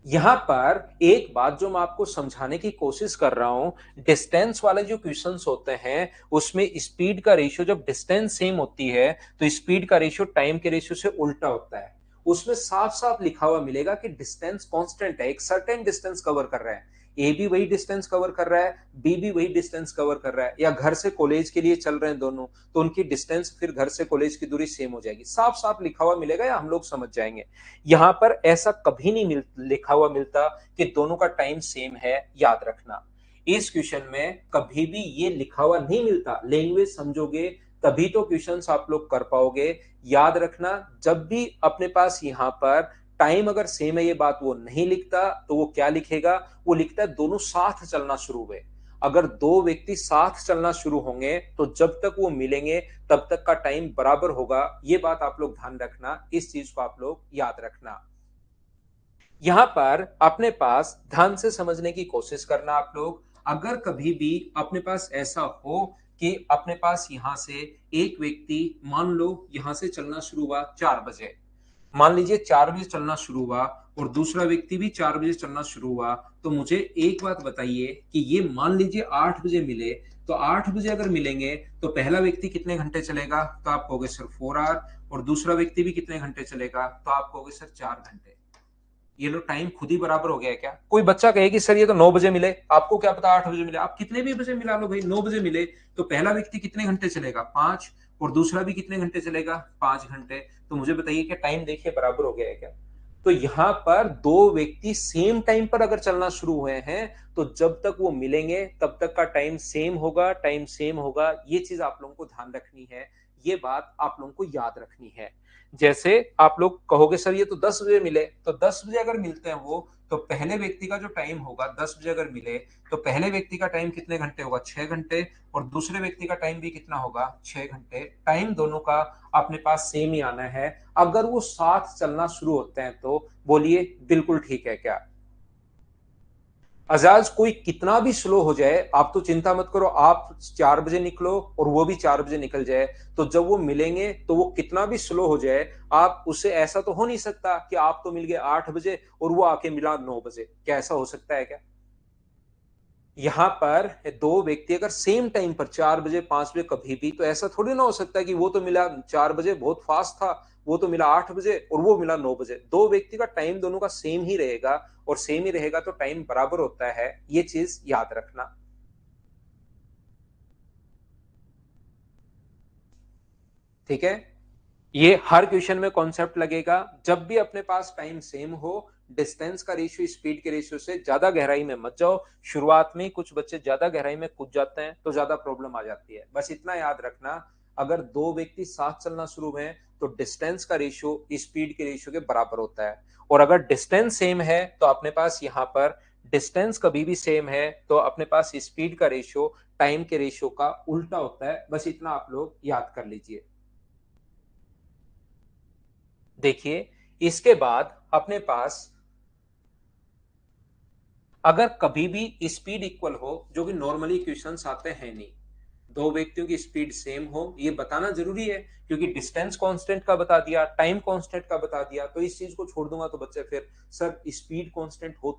S1: यहां पर एक बात जो मैं आपको समझाने की कोशिश कर रहा हूं, डिस्टेंस वाले जो क्वेश्चंस होते हैं उसमें स्पीड का रेशियो जब डिस्टेंस सेम होती है तो स्पीड का रेशियो टाइम के रेशियो से उल्टा होता है। उसमें साफ साफ लिखा हुआ मिलेगा कि डिस्टेंस कांस्टेंट है, एक सर्टेन डिस्टेंस कवर कर रहा है, ए भी वही डिस्टेंस कवर कर रहा है, बी भी वही डिस्टेंस कवर कर रहा है, या घर से कॉलेज के लिए चल रहे हैं दोनों, तो उनकी डिस्टेंस फिर घर से कॉलेज की दूरी सेम हो जाएगी। साफ साफ लिखा हुआ मिलेगा या हम लोग समझ जाएंगे। यहां पर ऐसा कभी नहीं लिखा हुआ मिलता कि दोनों का टाइम सेम है, याद रखना। इस क्वेश्चन में कभी भी ये लिखा हुआ नहीं मिलता, लैंग्वेज समझोगे तभी तो क्वेश्चंस आप लोग कर पाओगे। याद रखना, जब भी अपने पास यहां पर टाइम अगर सेम है ये बात वो नहीं लिखता, तो वो क्या लिखेगा, वो लिखता है दोनों साथ चलना शुरू हुए। अगर दो व्यक्ति साथ चलना शुरू होंगे तो जब तक वो मिलेंगे तब तक का टाइम बराबर होगा। ये बात आप लोग ध्यान रखना, इस चीज को आप लोग याद रखना। यहां पर अपने पास ध्यान से समझने की कोशिश करना आप लोग। अगर कभी भी अपने पास ऐसा हो कि अपने पास यहां से एक व्यक्ति मान लो यहां से चलना शुरू हुआ 4 बजे, मान लीजिए 4 बजे चलना शुरू हुआ, और दूसरा व्यक्ति भी 4 बजे चलना शुरू हुआ, तो मुझे एक बात बताइए कि ये मान लीजिए 8 बजे मिले, तो 8 बजे अगर मिलेंगे तो पहला व्यक्ति कितने घंटे चलेगा, तो आप कहोगे सर 4 आवर, और दूसरा व्यक्ति भी कितने घंटे चलेगा, तो आप कहोगे सर 4 घंटे। ये लो टाइम खुद ही बराबर हो गया है क्या? कोई बच्चा कहे कि सर ये तो 9 बजे मिले, आपको क्या पता 8 बजे मिले, आप कितने भी बजे मिला लो भाई, 9 बजे मिले तो पहला व्यक्ति कितने घंटे चलेगा, 5, और दूसरा भी कितने घंटे चलेगा, 5 घंटे। तो मुझे बताइए कि टाइम देखिए बराबर हो गया है क्या? तो यहां पर दो व्यक्ति सेम टाइम पर अगर चलना शुरू हुए हैं, तो जब तक वो मिलेंगे तब तक का टाइम सेम होगा, टाइम सेम होगा। ये चीज आप लोगों को ध्यान रखनी है, ये बात आप लोगों को याद रखनी है। जैसे आप लोग कहोगे सर ये तो 10 बजे मिले, तो 10 बजे अगर मिलते हैं वो, तो पहले व्यक्ति का जो टाइम होगा 10 बजे अगर मिले, तो पहले व्यक्ति का टाइम कितने घंटे होगा, 6 घंटे, और दूसरे व्यक्ति का टाइम भी कितना होगा, 6 घंटे। टाइम दोनों का अपने पास सेम ही आना है। अगर वो साथ चलना शुरू होते हैं तो बोलिए बिल्कुल ठीक है क्या? अजाज कोई कितना भी स्लो हो जाए आप तो चिंता मत करो, आप 4 बजे निकलो और वो भी 4 बजे निकल जाए, तो जब वो मिलेंगे तो वो कितना भी स्लो हो जाए, आप उससे ऐसा तो हो नहीं सकता कि आप तो मिल गए 8 बजे और वो आके मिला 9 बजे। क्या ऐसा हो सकता है क्या? यहां पर दो व्यक्ति अगर सेम टाइम पर 4 बजे 5 बजे कभी भी, तो ऐसा थोड़ी ना हो सकता है कि वो तो मिला 4 बजे बहुत फास्ट था, वो तो मिला 8 बजे और वो मिला 9 बजे। दो व्यक्ति का टाइम दोनों का सेम ही रहेगा, और सेम ही रहेगा तो टाइम बराबर होता है, ये चीज याद रखना। ठीक है, ये हर क्वेश्चन में कॉन्सेप्ट लगेगा। जब भी अपने पास टाइम सेम हो, डिस्टेंस का रेशियो स्पीड के रेशियो से ज्यादा गहराई में मत जाओ। शुरुआत में कुछ बच्चे ज्यादा गहराई में कूद जाते हैं तो ज्यादा प्रॉब्लम आ जाती है। बस इतना याद रखना, अगर दो व्यक्ति साथ चलना शुरू हुए तो डिस्टेंस का रेशियो स्पीड के रेशियो के बराबर होता है। और अगर डिस्टेंस सेम है तो अपने पास यहाँ पर डिस्टेंस कभी भी सेम है तो अपने पास स्पीड का रेशियो टाइम के रेशियो का उल्टा होता है। बस इतना आप लोग याद कर लीजिए। देखिए, इसके बाद अपने पास अगर कभी भी स्पीड इक्वल हो, जो कि नॉर्मली इक्वेशंस आते हैं नहीं, दो व्यक्तियों की स्पीड सेम हो, ये बताना जरूरी है, क्योंकि डिस्टेंस कांस्टेंट का बता दिया, टाइम कांस्टेंट का बता दिया, तो इस चीज को छोड़ दूंगा तो बच्चे फिर सर स्पीड कांस्टेंट हो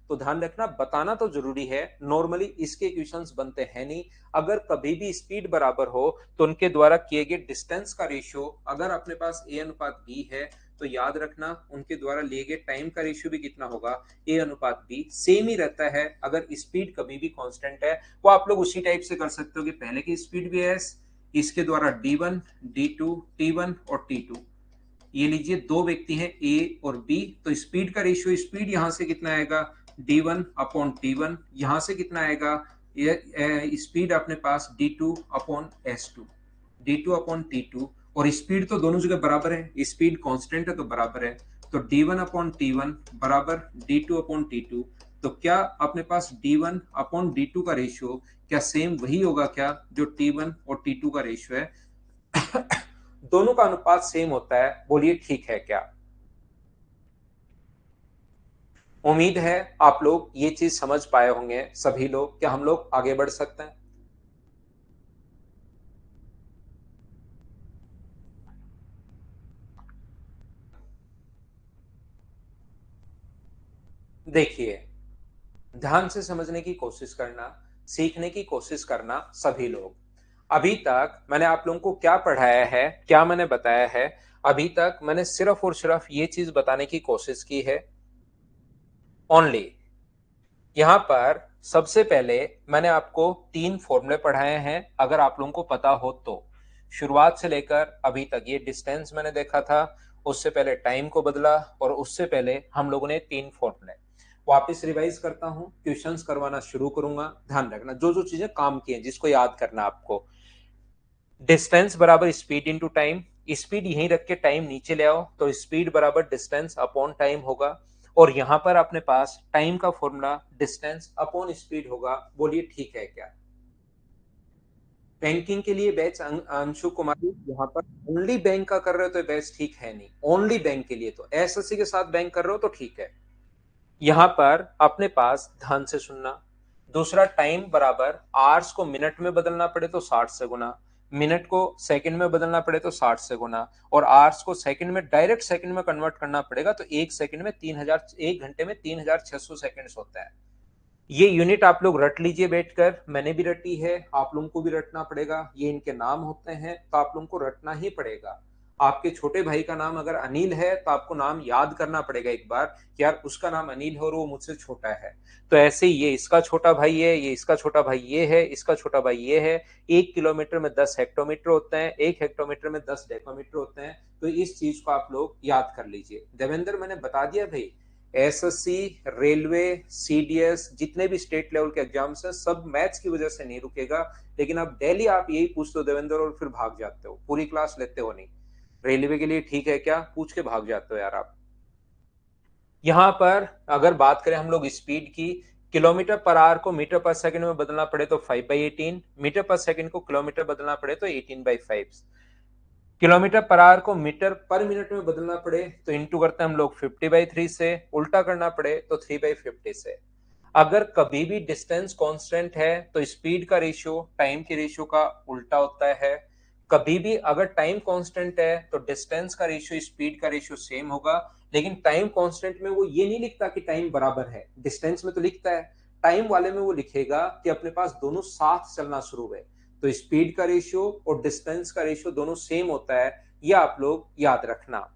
S1: तो ध्यान रखना, बताना तो जरूरी है। नॉर्मली इसके इक्वेशंस बनते हैं नहीं। अगर कभी भी स्पीड बराबर हो तो उनके द्वारा किए गए डिस्टेंस का रेशियो अगर अपने पास ए अनुपात बी है, तो याद रखना उनके द्वारा लिए गए टाइम का रेशियो भी कितना होगा, ए अनुपात बी। सेम ही रहता है अगर स्पीड कभी भी कांस्टेंट है। वो आप लोग उसी टाइप से कर सकते हो कि पहले की स्पीड भी है, इसके द्वारा d1 d2 t1 और t2। ये लीजिए दो व्यक्ति हैं ए और बी, तो स्पीड का रेशियो, स्पीड यहां से कितना आएगा, d1 अपॉन t1, यहां से कितना आएगा, ये स्पीड अपने पास d2 upon s2, d2 upon t2। और स्पीड तो दोनों जगह बराबर है, स्पीड कांस्टेंट है तो बराबर है, तो d1 अपॉन t1 बराबर d2 अपॉन t2। तो क्या अपने पास d1 अपॉन d2 का रेशियो क्या सेम वही होगा क्या जो t1 और t2 का रेशियो है? दोनों का अनुपात सेम होता है, बोलिए ठीक है क्या? उम्मीद है आप लोग ये चीज समझ पाए होंगे सभी लोग। क्या हम लोग आगे बढ़ सकते हैं? देखिए, ध्यान से समझने की कोशिश करना, सीखने की कोशिश करना सभी लोग। अभी तक मैंने आप लोगों को क्या पढ़ाया है, क्या मैंने बताया है, अभी तक मैंने सिर्फ और सिर्फ ये चीज बताने की कोशिश की है ओनली। यहां पर सबसे पहले मैंने आपको तीन फॉर्मूले पढ़ाए हैं, अगर आप लोगों को पता हो तो। शुरुआत से लेकर अभी तक ये डिस्टेंस मैंने देखा था, उससे पहले टाइम को बदला, और उससे पहले हम लोगों ने तीन फॉर्मूले। वापस रिवाइज करता हूं, क्वेश्चंस करवाना शुरू करूंगा। ध्यान रखना जो जो चीजें काम की हैं जिसको याद करना आपको। डिस्टेंस बराबर स्पीड इंटू टाइम, स्पीड यहीं रख के टाइम नीचे ले आओ तो स्पीड बराबर डिस्टेंस अपॉन टाइम होगा। और यहां पर अपने पास टाइम का फॉर्मूला डिस्टेंस अपॉन स्पीड होगा। बोलिए ठीक है क्या? बैंकिंग के लिए बैच अंशु कुमारी यहाँ पर ओनली बैंक का कर रहे हो तो बैच ठीक है नहीं। ओनली बैंक के लिए तो एसएससी के साथ बैंक कर रहे हो तो ठीक है। यहां पर अपने पास ध्यान से सुनना, दूसरा टाइम बराबर आवर्स को मिनट में बदलना पड़े तो 60 से गुना, मिनट को सेकंड में बदलना पड़े तो 60 से गुना, और आवर्स को सेकंड में डायरेक्ट सेकंड में कन्वर्ट करना पड़ेगा तो एक सेकंड में 3000, एक घंटे में 3600 सेकंड्स होता है। ये यूनिट आप लोग रट लीजिए बैठकर, मैंने भी रटी है, आप लोगों को भी रटना पड़ेगा। ये इनके नाम होते हैं तो आप लोगों को रटना ही पड़ेगा। आपके छोटे भाई का नाम अगर अनिल है तो आपको नाम याद करना पड़ेगा एक बार कि यार उसका नाम अनिल है और वो मुझसे छोटा है। तो ऐसे ही ये इसका छोटा भाई है, ये इसका छोटा भाई ये है, इसका छोटा भाई ये है। 1 किलोमीटर में 10 हेक्टोमीटर होते हैं, 1 हेक्टोमीटर में 10 डेकोमीटर होते हैं। तो इस चीज को आप लोग याद कर लीजिए। देवेंद्र मैंने बता दिया भाई, एसएससी, रेलवे, सीडीएस, जितने भी स्टेट लेवल के एग्जाम्स हैं सब मैथ्स की वजह से नहीं रुकेगा। लेकिन अब डेली आप यही पूछते हो देवेंद्र और फिर भाग जाते हो, पूरी क्लास लेते हो नहीं। रेलवे के लिए ठीक है क्या, पूछ के भाग जाते हो यार आप। यहां पर अगर बात करें हम लोग स्पीड की, किलोमीटर पर आवर को मीटर पर सेकंड में बदलना पड़े तो 5/18, मीटर पर सेकंड को किलोमीटर बदलना पड़े तो 18/5, किलोमीटर पर आवर को मीटर पर मिनट में बदलना पड़े तो इंटू करते हैं हम लोग 50/3 से, उल्टा करना पड़े तो 3/50 से। अगर कभी भी डिस्टेंस कांस्टेंट है तो स्पीड का रेशियो टाइम के रेशियो का उल्टा होता है। कभी भी अगर टाइम कांस्टेंट है तो डिस्टेंस का रेशियो स्पीड का रेशियो सेम होगा। लेकिन टाइम कांस्टेंट में वो ये नहीं लिखता कि टाइम बराबर है, डिस्टेंस में तो लिखता है, टाइम वाले में वो लिखेगा कि अपने पास दोनों साथ चलना शुरू हुए। तो स्पीड का रेशियो और डिस्टेंस का रेशियो दोनों सेम होता है, ये आप लोग याद रखना।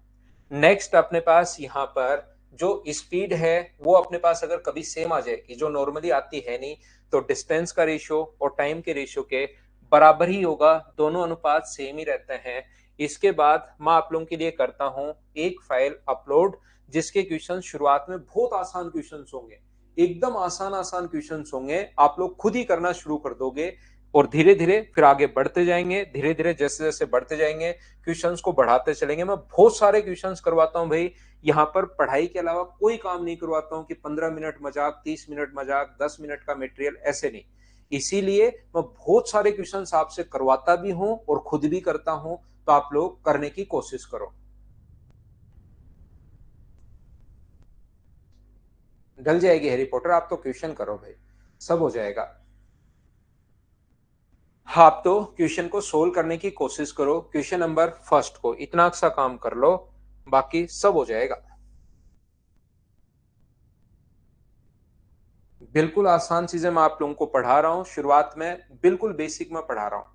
S1: नेक्स्ट अपने पास यहाँ पर जो स्पीड है वो अपने पास अगर कभी सेम आ जाए कि जो नॉर्मली आती है नहीं, तो डिस्टेंस का रेशियो और टाइम के रेशियो के बराबर ही होगा, दोनों अनुपात सेम ही रहते हैं। इसके बाद मैं आप लोगों के लिए करता हूं एक फाइल अपलोड, जिसके क्वेश्चन शुरुआत में बहुत आसान क्वेश्चन होंगे, एकदम आसान आसान क्वेश्चन होंगे, आप लोग खुद ही करना शुरू कर दोगे और धीरे धीरे फिर आगे बढ़ते जाएंगे। धीरे धीरे जैसे जैसे बढ़ते जाएंगे क्वेश्चंस को बढ़ाते चलेंगे। मैं बहुत सारे क्वेश्चंस करवाता हूं भाई, यहाँ पर पढ़ाई के अलावा कोई काम नहीं करवाता हूं कि 15 मिनट मजाक, 30 मिनट मजाक, 10 मिनट का मटेरियल, ऐसे नहीं। इसीलिए मैं बहुत सारे क्वेश्चंस आपसे करवाता भी हूं और खुद भी करता हूं, तो आप लोग करने की कोशिश करो। ढल जाएगी हैरी पॉटर, आप तो क्वेश्चन करो भाई, सब हो जाएगा। हाँ, आप तो क्वेश्चन को सोल्व करने की कोशिश करो, क्वेश्चन नंबर फर्स्ट को इतना सा काम कर लो, बाकी सब हो जाएगा। बिल्कुल आसान चीजें मैं आप लोगों को पढ़ा रहा हूं, शुरुआत में बिल्कुल बेसिक में पढ़ा रहा हूं।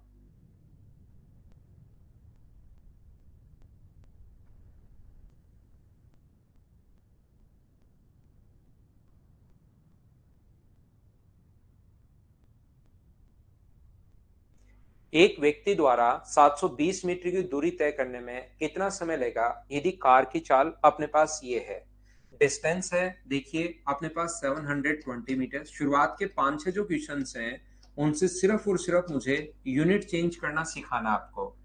S1: एक व्यक्ति द्वारा 720 मीटर की दूरी तय करने में कितना समय लेगा यदि कार की चाल अपने पास ये है। डिस्टेंस है, देखिए अपने पास 720 मीटर। शुरुआत के 5-6 जो क्वेश्चन हैं उनसे सिर्फ और सिर्फ मुझे यूनिट चेंज करना सिखाना आपको।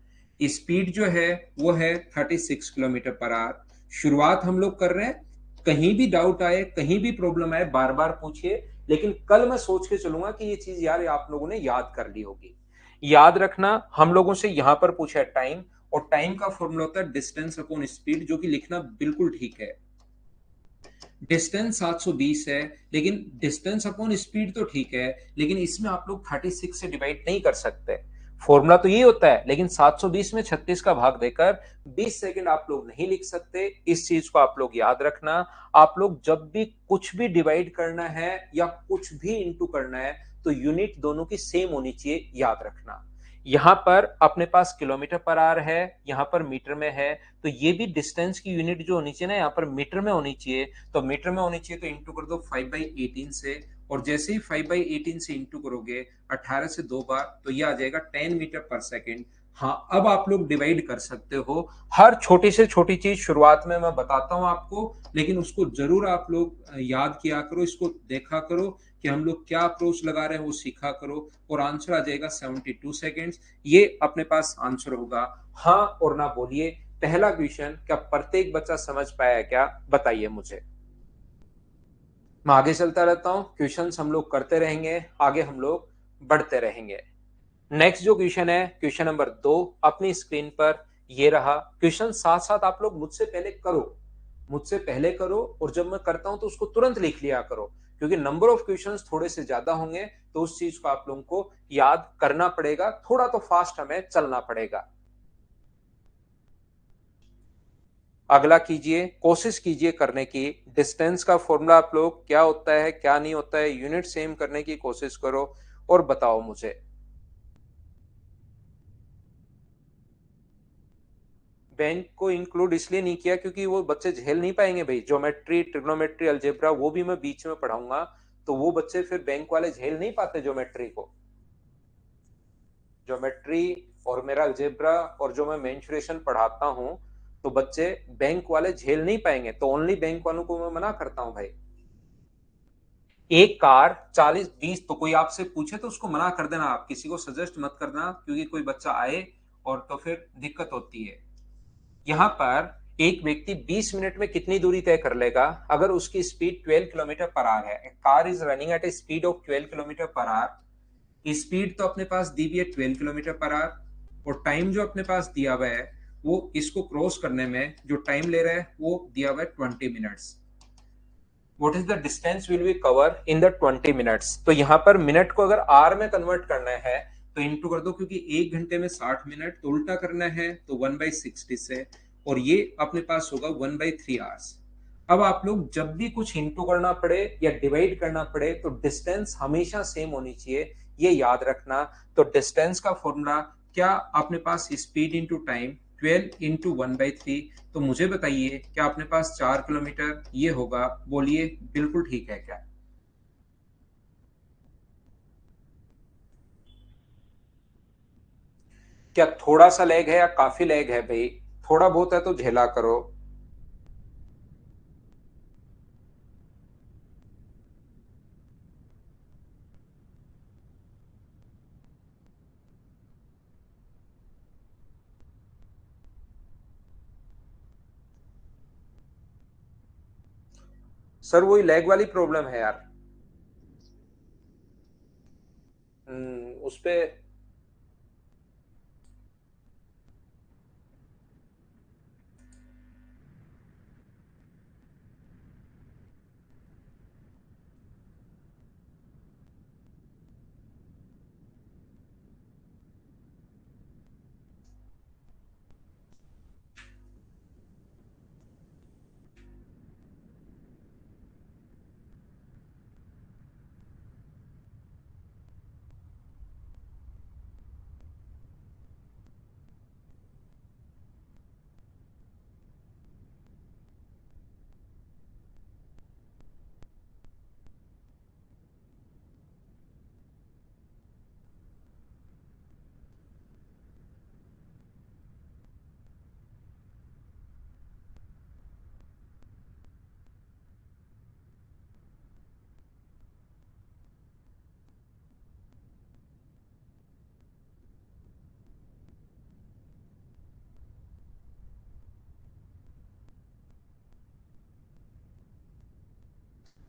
S1: स्पीड जो है वो है 36 किलोमीटर पर आवर। शुरुआत हम लोग कर रहे हैं, कहीं भी डाउट आए, कहीं भी प्रॉब्लम आए, बार बार पूछिए। लेकिन कल मैं सोच के चलूंगा कि ये चीज यार आप लोगों ने याद कर ली होगी। याद रखना, हम लोगों से यहां पर पूछा है टाइम, और टाइम का फॉर्मूला होता है डिस्टेंस अपॉन स्पीड, जो कि लिखना बिल्कुल ठीक है। डिस्टेंस 720 है, लेकिन डिस्टेंस अपॉन स्पीड तो ठीक है, लेकिन इसमें आप लोग 36 से डिवाइड नहीं कर सकते। फॉर्मूला तो ये होता है, लेकिन 720 में 36 का भाग देकर 20 सेकंड आप लोग नहीं लिख सकते। इस चीज को आप लोग याद रखना। आप लोग जब भी कुछ भी डिवाइड करना है या कुछ भी इंटू करना है तो यूनिट दोनों की सेम होनी चाहिए, याद रखना। यहां पर अपने पास किलोमीटर पर आवर है, यहां पर मीटर में है, तो ये भी डिस्टेंस की यूनिट जो होनी चाहिए ना, यहाँ पर मीटर में होनी चाहिए। तो मीटर में होनी चाहिए तो इंटू कर दो 5/18 से, और जैसे ही 5/18 से इंटू करोगे 18 से 2 बार, तो ये आ जाएगा 10 मीटर पर सेकेंड। हाँ, अब आप लोग डिवाइड कर सकते हो। हर छोटी से छोटी चीज शुरुआत में मैं बताता हूं आपको, लेकिन उसको जरूर आप लोग याद किया करो, इसको देखा करो कि हम लोग क्या अप्रोच लगा रहे हैं, वो सीखा करो, और आंसर आ जाएगा 72 सेकेंड्स। ये अपने पास आंसर होगा। हाँ और ना बोलिए। पहला क्वेश्चन, क्या प्रत्येक बच्चा समझ पाया क्या, बताइए मुझे। मैं आगे चलता रहता हूं, क्वेश्चन हम लोग करते रहेंगे, आगे हम लोग बढ़ते रहेंगे। नेक्स्ट जो क्वेश्चन है क्वेश्चन नंबर 2 अपनी स्क्रीन पर ये रहा। क्वेश्चन साथ साथ आप लोग मुझसे पहले करो, मुझसे पहले करो, और जब मैं करता हूं तो उसको तुरंत लिख लिया करो, क्योंकि नंबर ऑफ क्वेश्चंस थोड़े से ज्यादा होंगे, तो उस चीज को आप लोगों को याद करना पड़ेगा, थोड़ा तो फास्ट हमें चलना पड़ेगा। अगला कीजिए, कोशिश कीजिए करने की। डिस्टेंस का फॉर्मूला आप लोग क्या होता है क्या नहीं होता है, यूनिट सेम करने की कोशिश करो और बताओ मुझे। बैंक को इंक्लूड इसलिए नहीं किया क्योंकि वो बच्चे झेल नहीं पाएंगे भाई, ज्योमेट्री, ट्रिग्नोमेट्री, अलजेब्रा वो भी मैं बीच में पढ़ाऊंगा, तो वो बच्चे फिर बैंक वाले झेल नहीं पाते ज्योमेट्री को। ज्योमेट्री और मेरा अलजेब्रा और जो मैं मेंसुरेशन पढ़ाता हूं, तो बच्चे बैंक वाले झेल नहीं पाएंगे, तो ओनली बैंक वालों को मैं मना करता हूं भाई। एक कार 40-20, तो कोई आपसे पूछे तो उसको मना कर देना, आप किसी को सजेस्ट मत करना, क्योंकि कोई बच्चा आए और तो फिर दिक्कत होती है। यहां पर एक व्यक्ति 20 मिनट में कितनी दूरी तय कर लेगा अगर उसकी स्पीड 12 किलोमीटर पर आवर है। Car is running at a speed of 12 kilometre per our. Speed तो अपने पास दी हुई है 12 किलोमीटर पर आवर, और टाइम जो अपने पास दिया हुआ है वो इसको क्रॉस करने में जो टाइम ले रहा है वो दिया हुआ है 20 minutes. What is the distance will be cover in the 20 minutes. तो यहाँ पर मिनट को अगर आर में कन्वर्ट करना है तो इंटू कर दो, क्योंकि एक घंटे में 60 मिनट, तो उल्टा करना है तो 1/60 से, और ये अपने पास होगा 1/3 आवर्स। अब आप लोग जब भी कुछ इंटू करना पड़े या डिवाइड करना पड़े तो डिस्टेंस हमेशा सेम होनी चाहिए, ये याद रखना। तो डिस्टेंस का फॉर्मूला क्या अपने पास, स्पीड इंटू टाइम, 12 इंटू 1/3। तो मुझे बताइए क्या अपने पास 4 किलोमीटर ये होगा, बोलिए बिल्कुल ठीक है क्या? क्या थोड़ा सा लैग है या काफी लैग है भाई? थोड़ा बहुत है तो झेला करो। सर वही लैग वाली प्रॉब्लम है यार। उस पे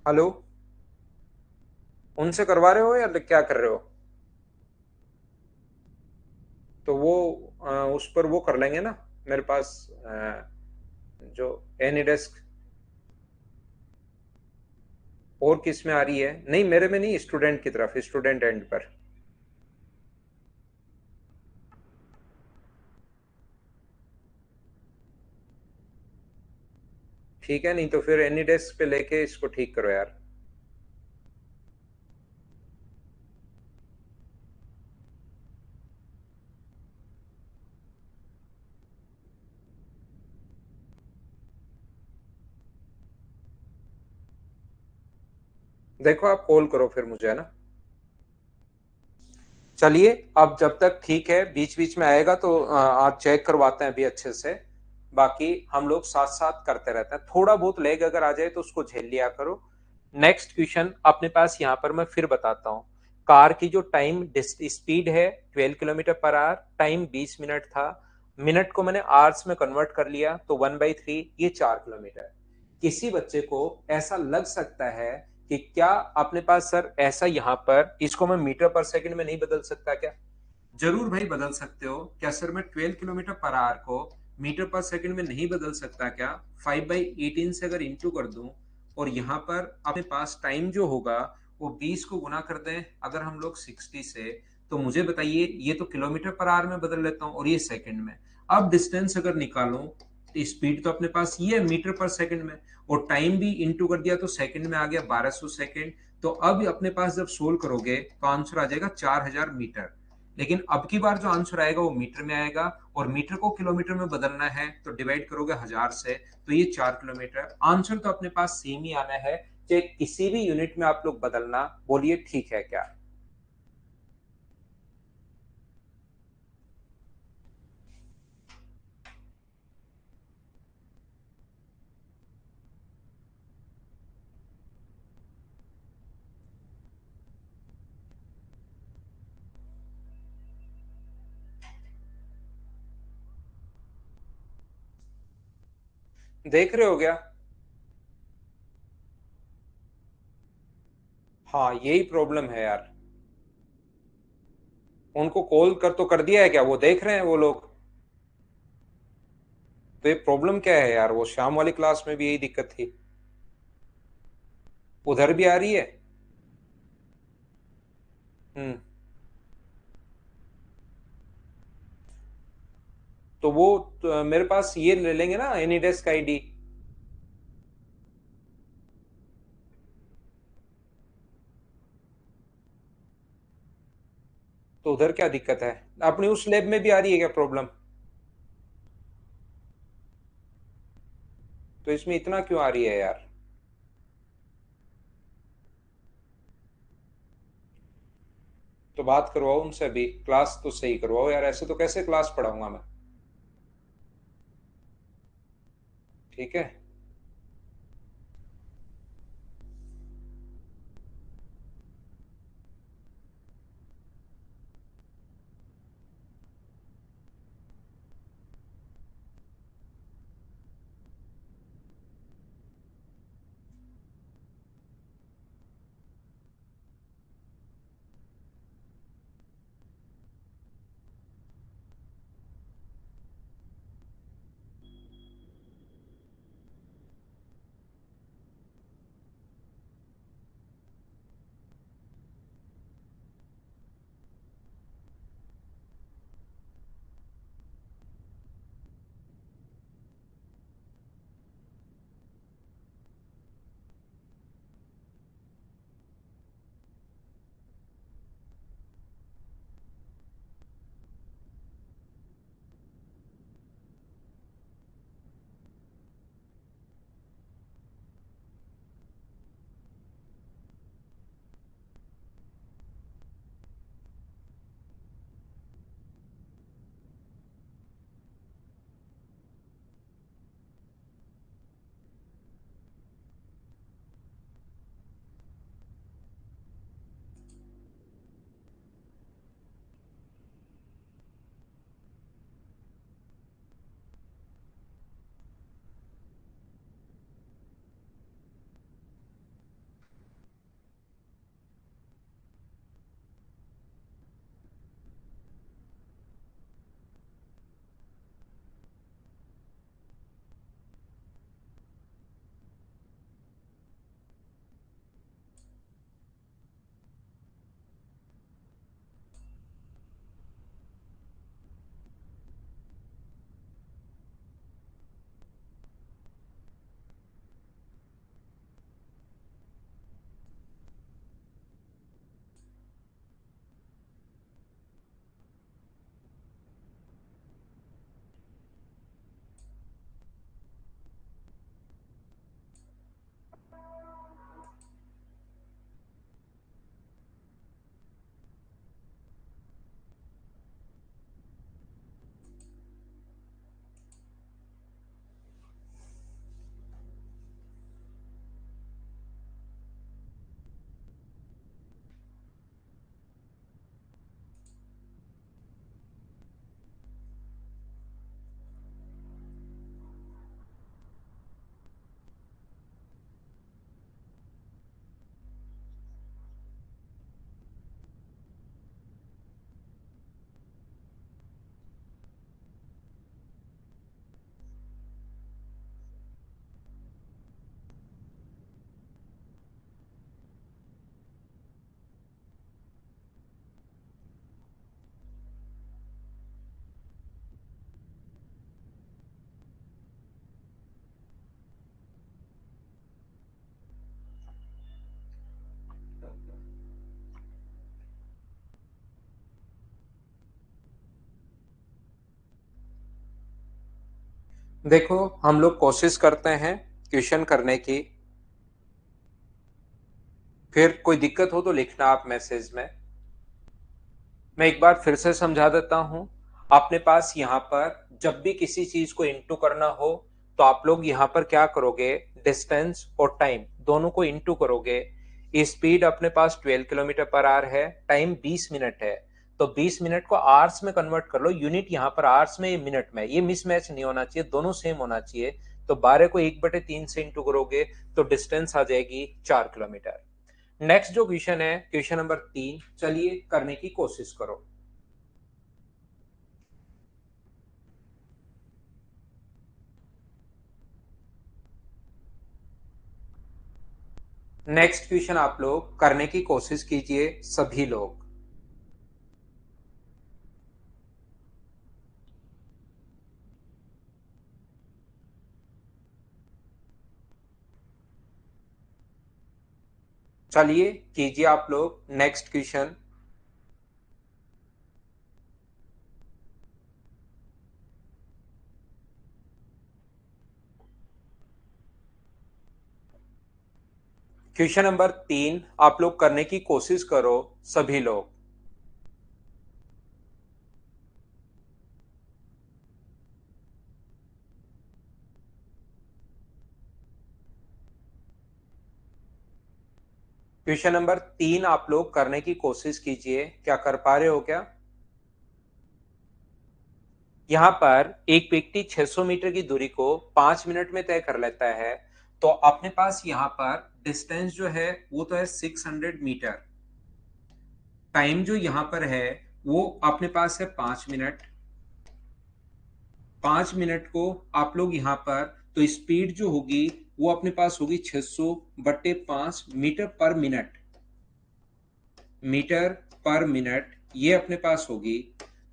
S1: हेलो, उनसे करवा रहे हो या क्या कर रहे हो? तो वो उस पर वो कर लेंगे ना, मेरे पास जो एनी डेस्क। और किस में आ रही है? नहीं मेरे में नहीं, स्टूडेंट की तरफ, स्टूडेंट एंड पर। ठीक है, नहीं तो फिर एनी डेस्क पे लेके इसको ठीक करो यार। देखो आप कॉल करो फिर मुझे, है ना। चलिए, अब जब तक ठीक है, बीच बीच में आएगा तो आज चेक करवाते हैं अभी अच्छे से। बाकी हम लोग साथ साथ करते रहते हैं, थोड़ा बहुत लेग अगर आ जाए तो उसको झेल लिया करो। नेक्स्ट क्वेश्चन अपने पास यहाँ पर मैं फिर बताता हूँ। कार की जो टाइम स्पीड है 12 kilometre per our, time 20 minute था, मिनट को मैंने आवर्स में कन्वर्ट कर लिया तो 1/3, ये 4 किलोमीटर। किसी बच्चे को ऐसा लग सकता है कि क्या अपने पास सर ऐसा यहाँ पर इसको मैं मीटर पर सेकंड में नहीं बदल सकता क्या? जरूर भाई बदल सकते हो। क्या सर मैं 12 किलोमीटर पर आवर को मीटर पर सेकंड में नहीं बदल सकता क्या? 5/18 से अगर इंटू कर दूं और यहाँ पर अपने पास टाइम जो होगा वो 20 को गुना कर दें अगर हम लोग 60 से, तो मुझे बताइए, ये तो किलोमीटर पर आवर में बदल लेता हूँ और ये सेकंड में। अब डिस्टेंस अगर निकालो तो स्पीड तो अपने पास ये है मीटर पर सेकंड में, और टाइम भी इंटू कर दिया तो सेकंड में आ गया 1200 सेकंड। तो अब अपने पास जब सोल्व करोगे तो आंसर आ जाएगा 4000 मीटर। लेकिन अब की बार जो आंसर आएगा वो मीटर में आएगा, और मीटर को किलोमीटर में बदलना है तो डिवाइड करोगे 1000 से, तो ये 4 किलोमीटर। आंसर तो अपने पास सेम ही आना है, चाहे किसी भी यूनिट में आप लोग बदलना। बोलिए ठीक है क्या? देख रहे हो क्या? हाँ, यही प्रॉब्लम है यार। उनको कॉल कर तो कर दिया है क्या? वो देख रहे हैं वो लोग? तो ये प्रॉब्लम क्या है यार? वो शाम वाली क्लास में भी यही दिक्कत थी, उधर भी आ रही है। हम्म। तो वो तो मेरे पास ये ले लेंगे ना, एनी डेस्क आईडी। तो उधर क्या दिक्कत है? अपनी उस लैब में भी आ रही है क्या प्रॉब्लम? तो इसमें इतना क्यों आ रही है यार? तो बात करवाओ उनसे, अभी क्लास तो सही करवाओ यार, ऐसे तो कैसे क्लास पढ़ाऊंगा मैं? ठीक है। देखो, हम लोग कोशिश करते हैं क्वेश्चन करने की, फिर कोई दिक्कत हो तो लिखना आप मैसेज में। मैं एक बार फिर से समझा देता हूं। अपने पास यहाँ पर जब भी किसी चीज को इनटू करना हो तो आप लोग यहाँ पर क्या करोगे, डिस्टेंस और टाइम दोनों को इनटू करोगे। स्पीड अपने पास 12 किलोमीटर पर आवर है, टाइम 20 मिनट है, तो 20 मिनट को आवर्स में कन्वर्ट कर लो। यूनिट यहाँ पर आवर्स में, ये मिनट में, ये मिसमैच नहीं होना चाहिए, दोनों सेम होना चाहिए। तो 12 को 1/3 से इंटू करोगे तो डिस्टेंस आ जाएगी 4 किलोमीटर। नेक्स्ट जो क्वेश्चन है, क्वेश्चन नंबर 3, चलिए करने की कोशिश करो। नेक्स्ट क्वेश्चन आप लोग करने की कोशिश कीजिए सभी लोग। चलिए कीजिए आप लोग नेक्स्ट क्वेश्चन। क्वेश्चन नंबर 3 आप लोग करने की कोशिश करो सभी लोग। क्वेश्चन नंबर 3 आप लोग करने की कोशिश कीजिए, क्या कर पा रहे हो क्या? यहाँ पर एक व्यक्ति 600 मीटर की दूरी को 5 मिनट में तय कर लेता है, तो अपने पास यहाँ पर डिस्टेंस जो है वो तो है 600 मीटर। टाइम जो यहाँ पर है वो अपने पास है 5 मिनट। 5 मिनट को आप लोग यहाँ पर, तो स्पीड जो होगी वो अपने पास होगी 600/5 मीटर पर मिनट। मीटर पर मिनट ये अपने पास होगी।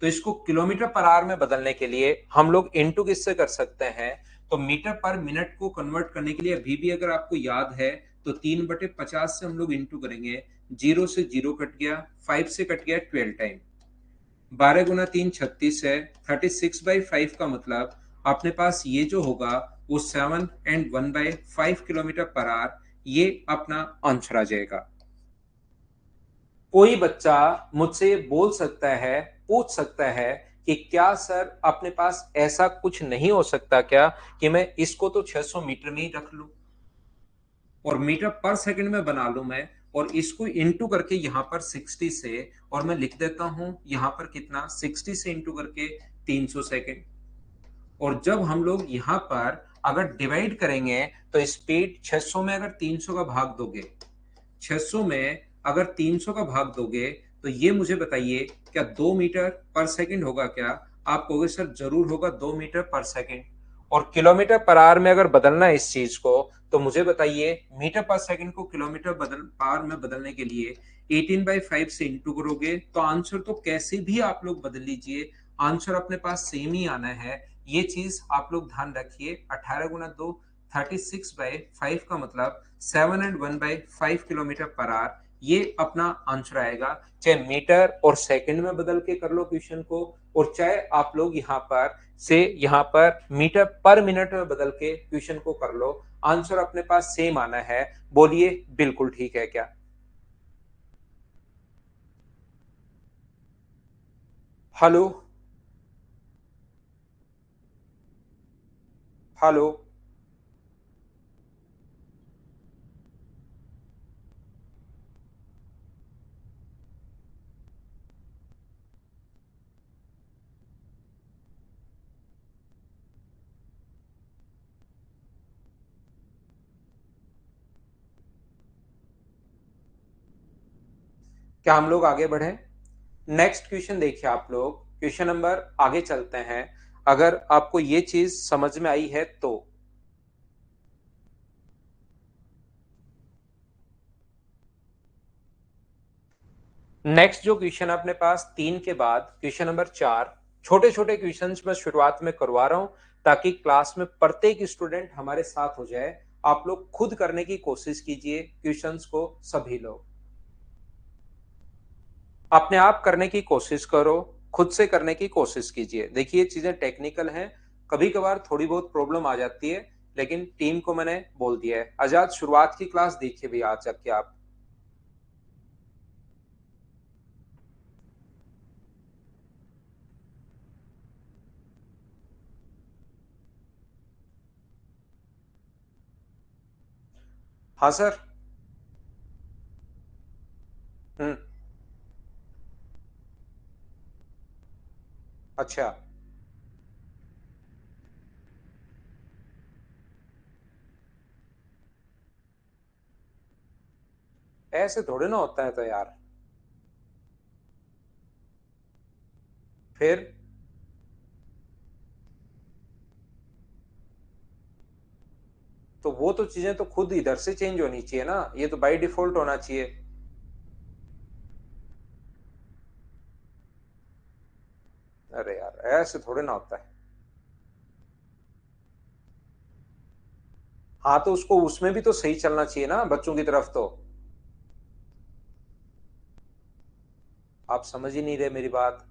S1: तो इसको किलोमीटर पर आवर में बदलने के लिए हम लोग इनटू किससे कर सकते हैं, तो मीटर पर मिनट को कन्वर्ट करने के लिए अभी भी अगर आपको याद है तो 3/50 से हम लोग इनटू करेंगे। 0 से 0 कट गया, 5 से कट गया 12 टाइम। 12 × 3 36 है। 36/5 का मतलब अपने पास ये जो होगा वो 7 and 1/5 किलोमीटर पर आवर, ये अपना आंसर आ जाएगा। कोई बच्चा मुझसे ये बोल सकता है, पूछ सकता है कि क्या सर अपने पास ऐसा कुछ नहीं हो सकता क्या कि मैं इसको तो 600 मीटर में ही रख लूं और मीटर पर सेकंड में बना लूं मैं, और इसको इंटू करके यहाँ पर 60 से, और मैं लिख देता हूं यहाँ पर कितना, 60 से इंटू करके 300 सेकंड। और जब हम लोग यहाँ पर अगर डिवाइड करेंगे तो स्पीड 600 में अगर 300 का भाग दोगे, 600 में अगर 300 का भाग दोगे तो ये मुझे बताइए क्या 2 मीटर पर सेकंड होगा क्या? आप कहोगे सर जरूर होगा 2 मीटर पर सेकंड। और किलोमीटर पर आवर में अगर बदलना है इस चीज को तो मुझे बताइए मीटर पर सेकंड को किलोमीटर बदल पावर में बदलने के लिए 18/5 से इंटू करोगे तो आंसर तो कैसे भी आप लोग बदल लीजिए, आंसर अपने पास सेम ही आना है। ये चीज आप लोग ध्यान रखिए। 18 × 2 36/5 का मतलब 7 and 1/5 किलोमीटर पर आवर, ये अपना आंसर आएगा। चाहे मीटर और सेकंड में बदल के कर लो क्वेश्चन को, और चाहे आप लोग यहाँ पर से यहाँ पर मीटर पर मिनट में बदल के क्वेश्चन को कर लो, आंसर अपने पास सेम आना है। बोलिए बिल्कुल ठीक है क्या? हेलो? हेलो? क्या हम लोग आगे बढ़े? नेक्स्ट क्वेश्चन देखिए आप लोग, क्वेश्चन नंबर आगे चलते हैं। अगर आपको ये चीज समझ में आई है तो नेक्स्ट जो क्वेश्चन अपने पास 3 के बाद क्वेश्चन नंबर 4, छोटे छोटे क्वेश्चन मैं शुरुआत में करवा रहा हूं ताकि क्लास में प्रत्येक स्टूडेंट हमारे साथ हो जाए। आप लोग खुद करने की कोशिश कीजिए क्वेश्चंस को सभी लोग। अपने आप करने की कोशिश करो, खुद से करने की कोशिश कीजिए। देखिए चीजें टेक्निकल हैं, कभी कभार थोड़ी बहुत प्रॉब्लम आ जाती है, लेकिन टीम को मैंने बोल दिया है। आजाद, शुरुआत की क्लास देखिए भैया आज जाके आप। हाँ सर। हम्म। अच्छा। ऐसे थोड़े ना होता है तो यार। फिर तो वो तो चीजें तो खुद इधर से चेंज होनी चाहिए ना, ये तो बाय डिफॉल्ट होना चाहिए। अरे यार, ऐसे थोड़े ना होता है। हाँ तो उसको उसमें भी तो सही चलना चाहिए ना बच्चों की तरफ तो। आप समझ ही नहीं रहे मेरी बात।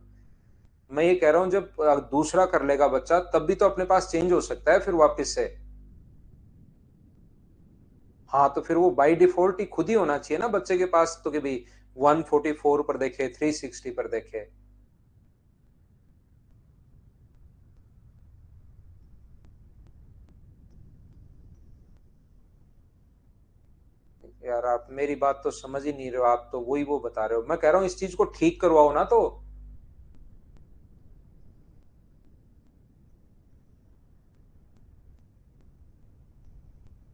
S1: मैं ये कह रहा हूं, जब दूसरा कर लेगा बच्चा तब भी तो अपने पास चेंज हो सकता है फिर वापस से। हाँ तो फिर वो बाय डिफॉल्ट ही खुद ही होना चाहिए ना बच्चे के पास तो, कि भाई 144 पर देखे, 360 पर देखे। यार आप मेरी बात तो समझ ही नहीं रहे हो, आप तो वही वो बता रहे हो। मैं कह रहा हूँ इस चीज को ठीक करवाओ ना तो।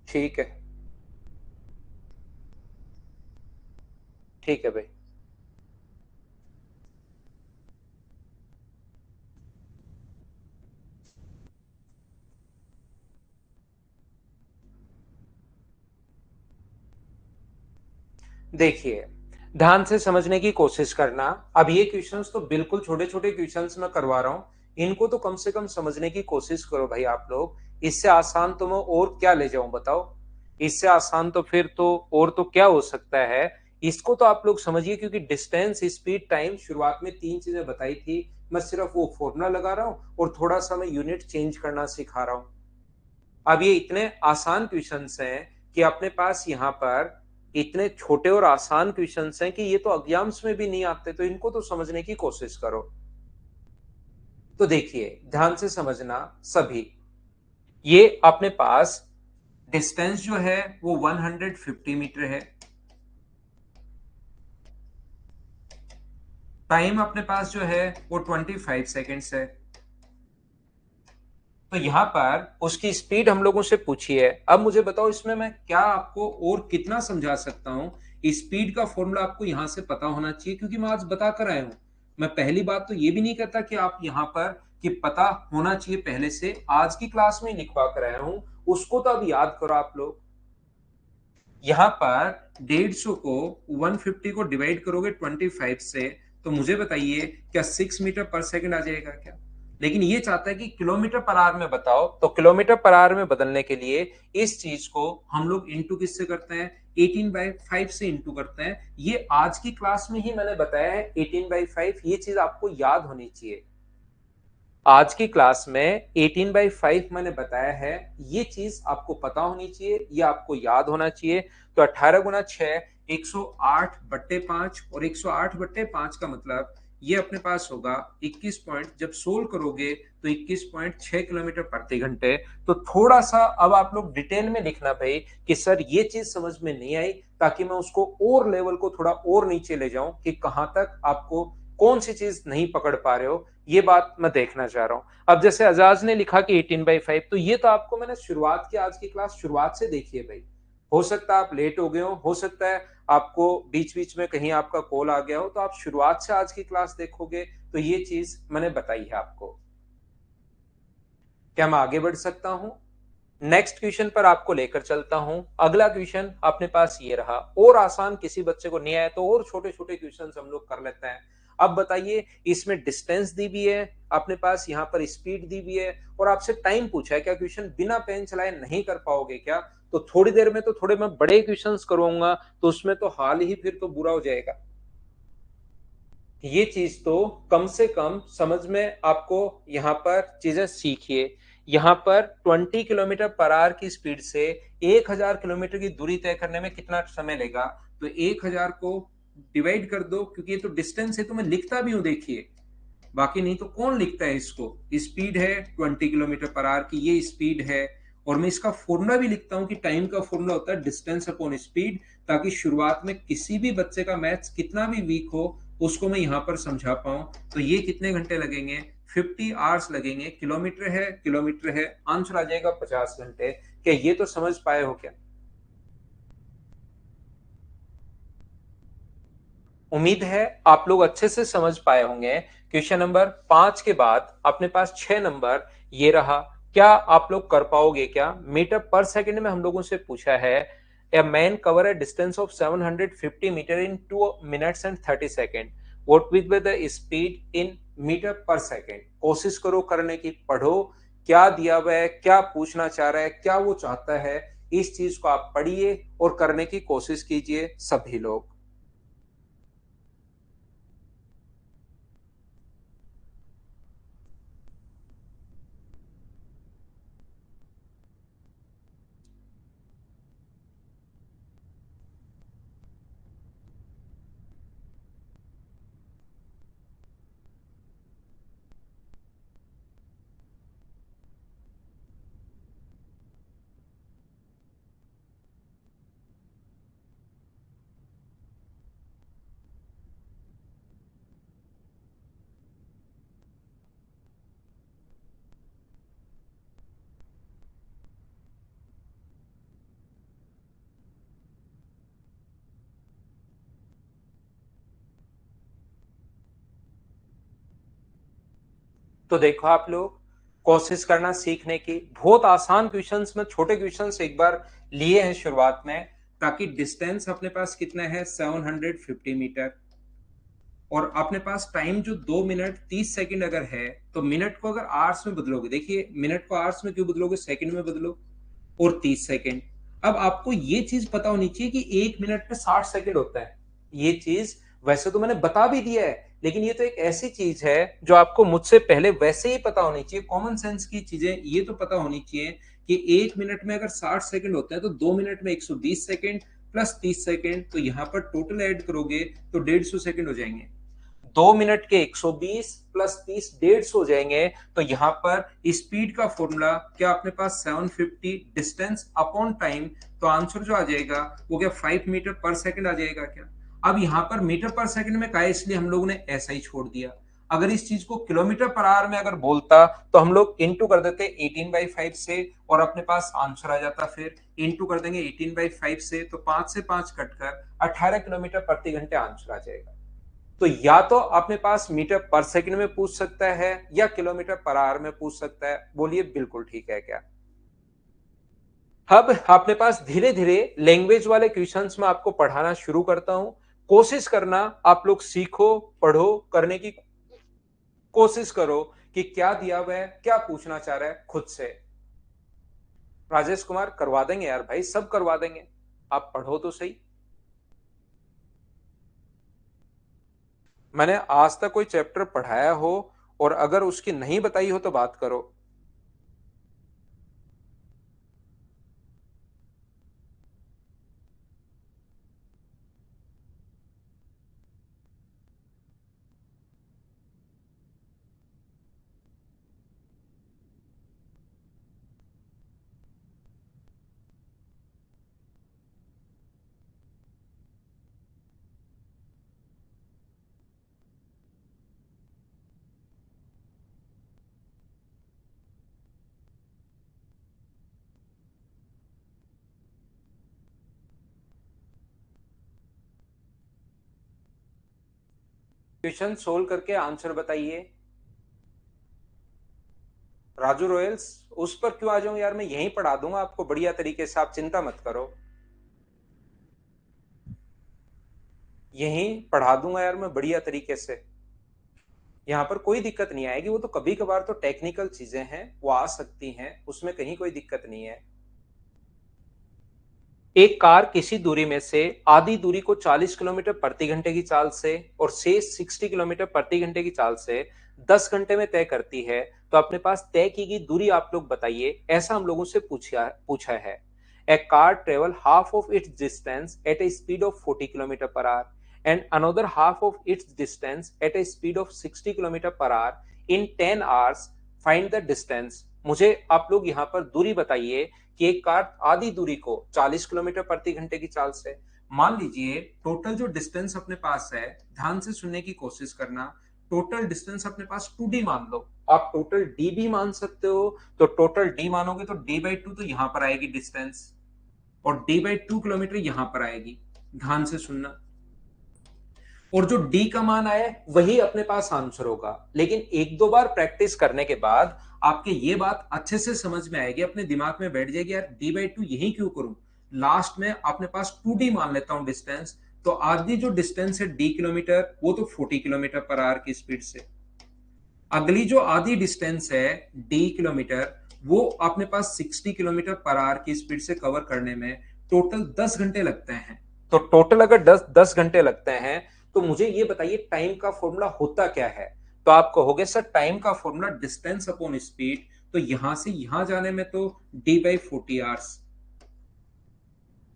S1: ठीक है। ठीक है भाई। देखिए, ध्यान से समझने की कोशिश करना। अब ये क्वेश्चंस तो बिल्कुल छोटे छोटे क्वेश्चंस मैं करवा रहा हूं, इनको तो कम से कम समझने की कोशिश करो भाई आप लोग। इससे आसान तो मैं और क्या ले जाऊं बताओ। इससे आसान तो फिर तो और तो क्या हो सकता है। इसको तो आप लोग समझिए, क्योंकि डिस्टेंस, स्पीड, टाइम, शुरुआत में तीन चीजें बताई थी। मैं सिर्फ वो फॉर्मूला लगा रहा हूं और थोड़ा सा मैं यूनिट चेंज करना सिखा रहा हूं। अब ये इतने आसान क्वेश्चंस हैं कि अपने पास यहाँ पर इतने छोटे और आसान क्वेश्चंस हैं कि ये तो एग्जाम्स में भी नहीं आते, तो इनको तो समझने की कोशिश करो। तो देखिए, ध्यान से समझना सभी। ये अपने पास डिस्टेंस जो है वो 150 मीटर है। टाइम अपने पास जो है वो 25 सेकेंड्स है। तो यहां पर उसकी स्पीड हम लोगों से पूछी है। अब मुझे बताओ इसमें मैं क्या आपको और कितना समझा सकता हूं। स्पीड का फॉर्मूला आपको यहां से पता होना चाहिए, क्योंकि मैं आज बता कर आया हूं। मैं पहली बात तो ये भी नहीं कहता कि आप यहां पर कि पता होना चाहिए पहले से, आज की क्लास में लिखवा कर आया हूं। उसको तो अब याद करो आप लोग। यहां पर 150 को 150 को डिवाइड करोगे 25 से, तो मुझे बताइए क्या 6 मीटर पर सेकंड आ जाएगा क्या। लेकिन ये चाहता है कि किलोमीटर पर आवर में बताओ, तो किलोमीटर पर आवर में बदलने के लिए इस चीज को हम लोग इंटू किससे करते हैं, 18/5 से इंटू करते हैं। ये आज की क्लास में ही मैंने बताया है 18/5, ये चीज आपको याद होनी चाहिए। आज की क्लास में 18/5 मैंने बताया है, ये चीज आपको पता होनी चाहिए, ये आपको याद होना चाहिए। तो 18 × 6 108/5, और 108/5 का मतलब ये अपने पास होगा 21 पॉइंट, जब सोल्व करोगे तो 21.6 किलोमीटर प्रति घंटे। तो थोड़ा सा अब आप लोग डिटेल में लिखना भाई कि सर ये चीज समझ में नहीं आई, ताकि मैं उसको और लेवल को थोड़ा और नीचे ले जाऊं कि कहां तक आपको कौन सी चीज नहीं पकड़ पा रहे हो, ये बात मैं देखना चाह रहा हूं। अब जैसे अजाज ने लिखा कि 18/5, तो ये तो आपको मैंने शुरुआत की, आज की क्लास शुरुआत से देखिए भाई। हो सकता है आप लेट हो गए हो सकता है आपको बीच बीच में कहीं आपका कॉल आ गया हो, तो आप शुरुआत से आज की क्लास देखोगे तो ये चीज मैंने बताई है आपको। क्या मैं आगे बढ़ सकता हूं। नेक्स्ट क्वेश्चन पर आपको लेकर चलता हूं। अगला क्वेश्चन अपने पास ये रहा, और आसान, किसी बच्चे को नहीं आया तो और छोटे छोटे क्वेश्चन हम लोग कर लेते हैं। अब बताइए, इसमें डिस्टेंस दी भी है अपने पास, यहाँ पर स्पीड दी भी है, और आपसे टाइम पूछा है। क्या क्वेश्चन बिना पेन चलाए नहीं कर पाओगे क्या। तो थोड़ी देर में तो थोड़े मैं बड़े क्वेश्चंस करूंगा, तो उसमें तो हाल ही फिर तो बुरा हो जाएगा। ये चीज तो कम से कम समझ में आपको यहाँ पर चीजें सीखिए। यहाँ पर 20 किलोमीटर पर आवर की स्पीड से 1000 किलोमीटर की दूरी तय करने में कितना समय लेगा? तो 1000 को डिवाइड कर दो, क्योंकि ये तो डिस्टेंस है, तो मैं लिखता भी हूं, देखिए, बाकी नहीं तो कौन लिखता है इसको। स्पीड है 20 किलोमीटर पर आवर की, ये स्पीड है। और मैं इसका फॉर्मूला भी लिखता हूं कि टाइम का फॉर्मूला होता है डिस्टेंस अपॉन स्पीड, ताकि शुरुआत में किसी भी बच्चे का मैथ्स कितना भी वीक हो उसको मैं यहां पर समझा पाऊं। तो ये कितने घंटे लगेंगे? 50 आवर्स लगेंगे। किलोमीटर है, आंसर आ जाएगा 50 घंटे। क्या ये तो समझ पाए हो क्या? उम्मीद है आप लोग अच्छे से समझ पाए होंगे। क्वेश्चन नंबर 5 के बाद अपने पास 6 नंबर ये रहा। क्या आप लोग कर पाओगे क्या? मीटर पर सेकंड में हम लोगों से पूछा है। A man cover a distance of 750 metre in 2 minutes and 30 second, what will be the speed in metre per second? कोशिश करो करने की, पढ़ो क्या दिया हुआ है, क्या पूछना चाह रहा है, क्या वो चाहता है। इस चीज को आप पढ़िए और करने की कोशिश कीजिए सभी लोग। तो देखो आप लोग, कोशिश करना सीखने की। बहुत आसान क्वेश्चंस में छोटे क्वेश्चंस एक बार लिए हैं शुरुआत में, ताकि डिस्टेंस अपने पास कितना है 750 मीटर, और अपने पास टाइम जो 2 मिनट 30 सेकंड अगर है, तो मिनट को अगर आवर्स में बदलोगे, देखिए मिनट को आवर्स में क्यों बदलोगे, सेकंड में बदलो, और 30 सेकंड। अब आपको ये चीज पता होनी चाहिए कि 1 मिनट में 60 सेकंड होता है। ये चीज वैसे तो मैंने बता भी दिया है, लेकिन ये तो एक ऐसी चीज है जो आपको मुझसे पहले वैसे ही पता होनी चाहिए। कॉमन सेंस की चीजें ये तो पता होनी चाहिए कि 1 मिनट में अगर 60 सेकंड होता है, तो 2 मिनट में 120 सेकंड प्लस 30 सेकंड, तो यहाँ पर टोटल ऐड करोगे तो 150 सेकंड हो जाएंगे। 2 मिनट के 120 प्लस 30 150 हो जाएंगे। तो यहां पर स्पीड का फॉर्मूला क्या अपने पास 750 डिस्टेंस अपॉन टाइम, तो आंसर जो आ जाएगा वो क्या 5 मीटर पर सेकंड आ जाएगा क्या? अब यहां पर मीटर पर सेकंड में कहा है, इसलिए हम लोगों ने ऐसा ही छोड़ दिया। अगर इस चीज को किलोमीटर पर आवर में अगर बोलता तो हम लोग इंटू कर देते 18/5 से, और अपने पास आंसर आ जाता। फिर इंटू कर देंगे 18/5 से, तो 5 से 5 कटकर 18 किलोमीटर प्रति घंटे आंसर आ जाएगा। तो या तो अपने पास मीटर पर सेकंड में पूछ सकता है या किलोमीटर पर आवर में पूछ सकता है। बोलिए बिल्कुल ठीक है क्या? अब अपने पास धीरे धीरे लैंग्वेज वाले क्वेश्चंस में आपको पढ़ाना शुरू करता हूं। कोशिश करना आप लोग सीखो, पढ़ो, करने की कोशिश करो कि क्या दिया हुआ है, क्या पूछना चाह रहा है खुद से। राजेश कुमार करवा देंगे यार भाई, सब करवा देंगे, आप पढ़ो तो सही। मैंने आज तक कोई चैप्टर पढ़ाया हो और अगर उसकी नहीं बताई हो तो बात करो। क्वेश्चन सोल्व करके आंसर बताइए। राजू रॉयल्स, उस पर क्यों आ जाऊं यार, मैं यहीं पढ़ा दूंगा आपको बढ़िया तरीके से, आप चिंता मत करो। यहीं पढ़ा दूंगा यार मैं बढ़िया तरीके से। यहाँ पर कोई दिक्कत नहीं आएगी। वो तो कभी कभार तो टेक्निकल चीजें हैं, वो आ सकती हैं, उसमें कहीं कोई दिक्कत नहीं है। एक कार किसी दूरी में से आधी दूरी को 40 किलोमीटर प्रति घंटे की चाल से और शेष 60 किलोमीटर प्रति घंटे की चाल से 10 घंटे में तय करती है, तो अपने पास तय की गई दूरी आप लोग बताइए, ऐसा हम लोगों से पूछा है। A car travel half of its distance at a speed of 40 kilometre per hour and another half of its distance at a speed of 60 kilometre per hour in 10 hours, find the distance. मुझे आप लोग यहाँ पर दूरी बताइए कि एक car आधी दूरी को 40 किलोमीटर प्रति घंटे की चाल से, मान लीजिए टोटल जो डिस्टेंस अपने पास है, ध्यान से सुनने की कोशिश करना, टोटल डिस्टेंस अपने पास 2d मान लो, आप टोटल d भी मान सकते हो, तो टोटल d मानोगे तो d/2 तो यहां पर आएगी डिस्टेंस और d/2 किलोमीटर यहां पर आएगी। ध्यान से सुनना, और जो डी का मान आया वही अपने पास आंसर होगा। लेकिन एक दो बार प्रैक्टिस करने के बाद आपके ये बात अच्छे से समझ में आएगी, अपने दिमाग में बैठ जाएगी, यार d/2 यही क्यों करूं, लास्ट में अपने पास 2d मान लेता हूं डिस्टेंस, तो आधी जो डिस्टेंस है d किलोमीटर वो तो 40 किलोमीटर पर आवर की स्पीड से, अगली जो आधी डिस्टेंस है d किलोमीटर वो अपने पास 60 किलोमीटर पर आवर की स्पीड से कवर करने में टोटल 10 घंटे लगते हैं। तो टोटल अगर 10 घंटे लगते हैं, तो मुझे ये बताइए टाइम का फॉर्मूला होता क्या है। तो आप कहोगे सर टाइम का फॉर्मूला डिस्टेंस अपॉन स्पीड, तो यहां से यहां जाने में तो d/40 आवर्स,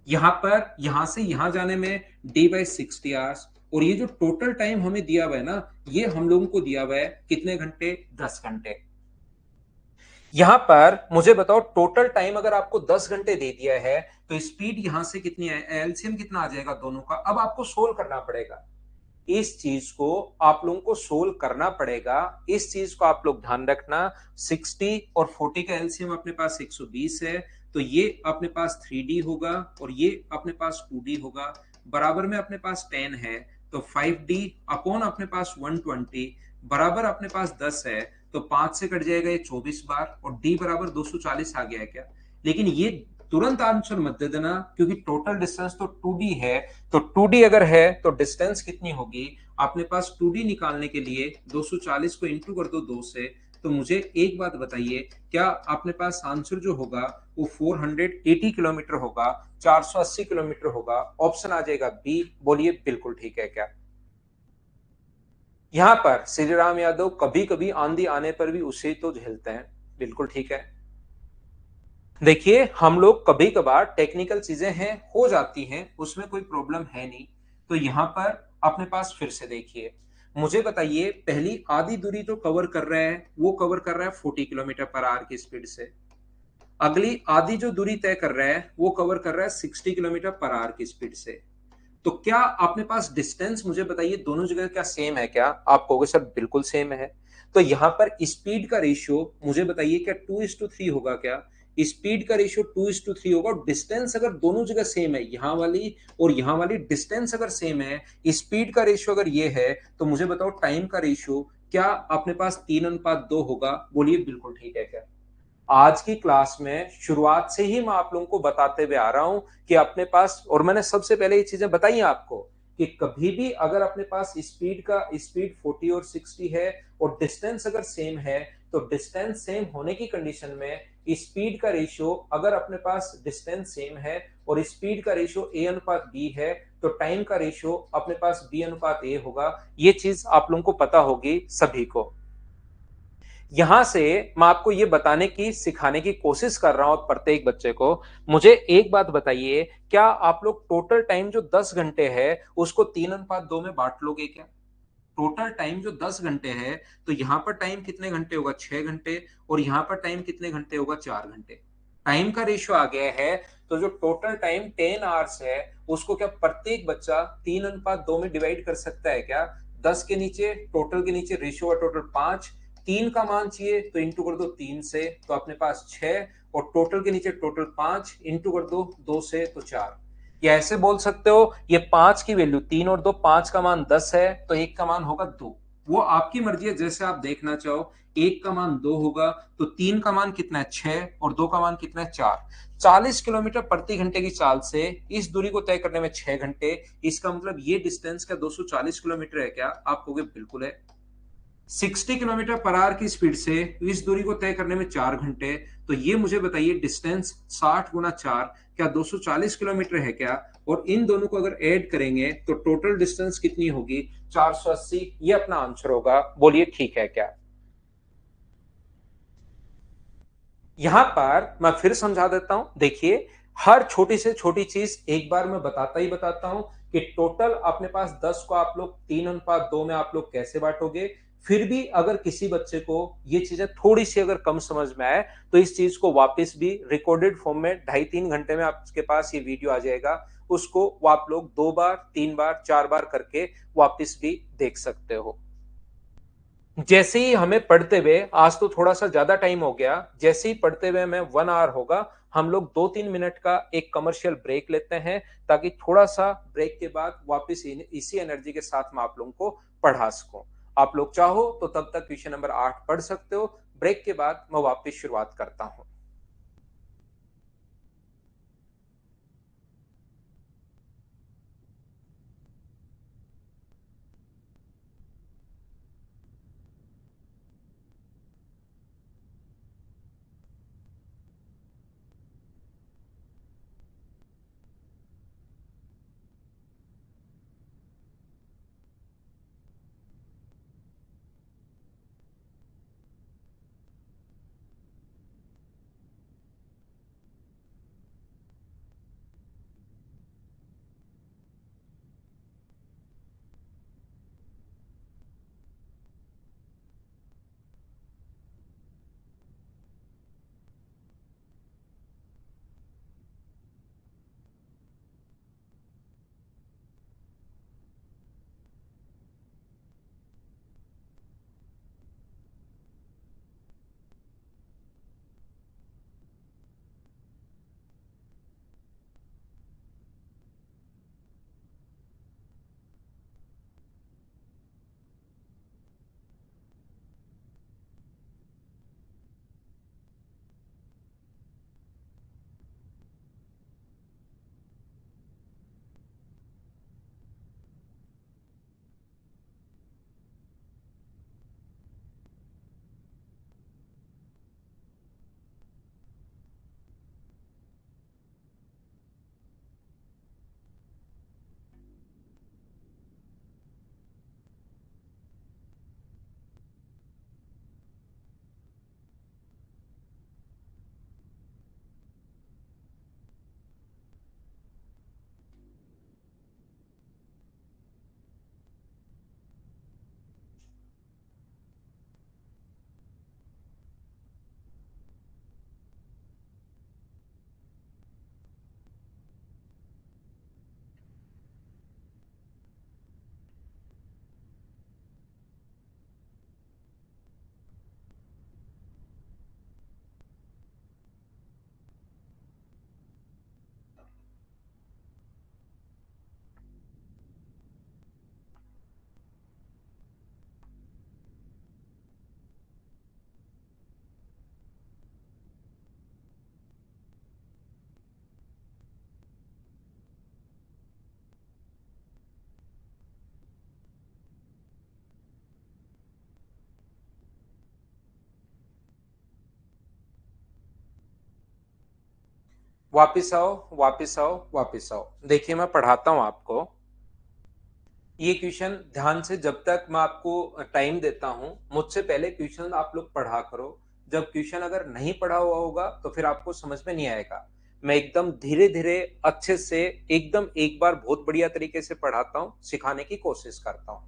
S1: यहां से यहां जाने में d/60 आवर्स, और ये जो टोटल टाइम हमें दिया हुआ है ना, ये हम लोगों को दिया हुआ है कितने घंटे, 10 घंटे। यहां पर मुझे बताओ टोटल टाइम अगर आपको 10 घंटे दे दिया है, तो स्पीड यहां से कितनी है, एलसीएम कितना आ जाएगा दोनों का। अब आपको सोल्व करना पड़ेगा, इस चीज को आप लोगों को सोल्व करना पड़ेगा, इस चीज को आप लोग ध्यान रखना। 60 और 40 का एलसीएम अपने पास 120 है, तो ये अपने पास 3d होगा और ये अपने पास 2d होगा, बराबर में अपने पास 10 है, तो 5d अपॉन अपने पास 120 बराबर अपने पास 10 है, तो 5 से कट जाएगा ये 24 बार, और d बराबर 240 आ गया है क्या। लेकिन ये तुरंत आंसर मत दे देना, क्योंकि टोटल डिस्टेंस तो 2d है, तो 2d अगर है तो डिस्टेंस कितनी होगी अपने पास, 2d निकालने के लिए 240 को इंटू कर दो 2 से। तो मुझे एक बात बताइए, क्या अपने पास आंसर जो होगा वो 480 किलोमीटर होगा, 480 किलोमीटर होगा, ऑप्शन आ जाएगा बी। बोलिए बिल्कुल ठीक है क्या। यहां पर श्री राम यादव कभी कभी आंधी आने पर भी उसे तो झेलते हैं, बिल्कुल ठीक है। देखिए हम लोग कभी कभार टेक्निकल चीजें हैं हो जाती हैं, उसमें कोई प्रॉब्लम है नहीं। तो यहां पर अपने पास फिर से देखिए, मुझे बताइए पहली आधी दूरी जो कवर कर रहा है वो कवर कर रहा है 40 किलोमीटर पर आवर की स्पीड से, अगली आधी जो दूरी तय कर रहा है वो कवर कर रहा है 60 किलोमीटर पर आवर की स्पीड से। तो क्या अपने पास डिस्टेंस मुझे बताइए दोनों जगह क्या सेम है क्या, आप कहोगे सर बिल्कुल सेम है। तो यहां पर स्पीड का रेशियो मुझे बताइए क्या 2:3 होगा क्या, स्पीड का रेशियो 2:3 होगा, और डिस्टेंस अगर दोनों जगह सेम है, यहां वाली और यहां वाली डिस्टेंस अगर सेम है, स्पीड का रेशियो अगर ये है, तो मुझे बताओ टाइम का रेशियो क्या अपने पास 3:2 होगा। बोलिए बिल्कुल ठीक है क्या। आज की क्लास में शुरुआत से ही मैं आप लोगों को बताते हुए आ रहा हूं कि अपने पास, और मैंने सबसे पहले ये चीजें बताई आपको कि कभी भी अगर अपने पास स्पीड 40 और 60 है और डिस्टेंस अगर सेम है, तो डिस्टेंस सेम होने की कंडीशन में स्पीड का रेशियो अगर अपने पास डिस्टेंस सेम है और स्पीड का रेशियो a/b है, तो टाइम का रेशियो अपने पास b/a होगा। ये चीज आप लोगों को पता होगी सभी को। यहां से मैं आपको ये बताने की सिखाने की कोशिश कर रहा हूं प्रत्येक बच्चे को। मुझे एक बात बताइए, क्या आप लोग टोटल टाइम जो 10 घंटे है उसको 3:2 में बांट लोगे क्या। टोटल टाइम जो 10 घंटे है, तो यहां पर टाइम कितने घंटे होगा, 6 घंटे, और यहां पर टाइम कितने घंटे होगा, 4 घंटे। टाइम का रेशियो आ गया है, तो जो टोटल टाइम 10 आवर्स है उसको क्या प्रत्येक बच्चा 3:2 में डिवाइड कर सकता है क्या। 10 के नीचे टोटल के नीचे रेशियो है टोटल 5, 3 का मान चाहिए तो इंटू कर दो 3 से, तो अपने पास 6, और टोटल के नीचे टोटल 5 इंटू कर दो 2 से तो 4। या ऐसे बोल सकते हो ये 5 की वैल्यू 3 और 2, 5 का मान 10 है तो 1 का मान होगा 2। वो आपकी मर्जी है, जैसे आप देखना चाहो। 1 का मान 2 होगा, तो 3 का मान कितना है 6, और 2 का मान कितना है 4। 40 किलोमीटर प्रति घंटे की चाल से इस दूरी को तय करने में 6 घंटे, इसका मतलब ये डिस्टेंस क्या 240 किलोमीटर है क्या, आप कहोगे बिल्कुल है। 60 किलोमीटर पर आवर की स्पीड से इस दूरी को तय करने में 4 घंटे। तो ये मुझे बताइए डिस्टेंस 60 गुना 4, क्या 240 किलोमीटर है क्या? और इन दोनों को अगर ऐड करेंगे तो टोटल डिस्टेंस कितनी होगी? 480। ये अपना आंसर होगा। बोलिए ठीक है क्या? यहां पर मैं फिर समझा देता हूं, देखिए हर छोटी से छोटी चीज एक बार मैं बताता ही बताता हूं कि टोटल अपने पास 10 को आप लोग 3:2 में आप लोग कैसे बांटोगे। फिर भी अगर किसी बच्चे को ये चीजें थोड़ी सी अगर कम समझ में आए तो इस चीज को वापस भी रिकॉर्डेड फॉर्म में 2.5-3 घंटे में आपके पास ये वीडियो आ जाएगा। उसको वो आप लोग 2 बार 3 बार 4 बार करके वापस भी देख सकते हो। जैसे ही हमें पढ़ते हुए, आज तो थोड़ा सा ज्यादा टाइम हो गया, जैसे ही पढ़ते हुए हमें 1 आवर होगा, हम लोग 2-3 मिनट का एक कमर्शियल ब्रेक लेते हैं, ताकि थोड़ा सा ब्रेक के बाद वापस इसी एनर्जी के साथ मैं आप लोगों को पढ़ा सकूं। आप लोग चाहो तो तब तक क्वेश्चन नंबर 8 पढ़ सकते हो। ब्रेक के बाद मैं वापस शुरुआत करता हूं। वापिस आओ, वापिस आओ, वापिस आओ। देखिए मैं पढ़ाता हूं आपको ये क्वेश्चन ध्यान से। जब तक मैं आपको टाइम देता हूं, मुझसे पहले क्वेश्चन आप लोग पढ़ा करो। जब क्वेश्चन अगर नहीं पढ़ा हुआ होगा तो फिर आपको समझ में नहीं आएगा। मैं एकदम धीरे धीरे अच्छे से एकदम एक बार बहुत बढ़िया तरीके से पढ़ाता हूं, सिखाने की कोशिश करता हूं।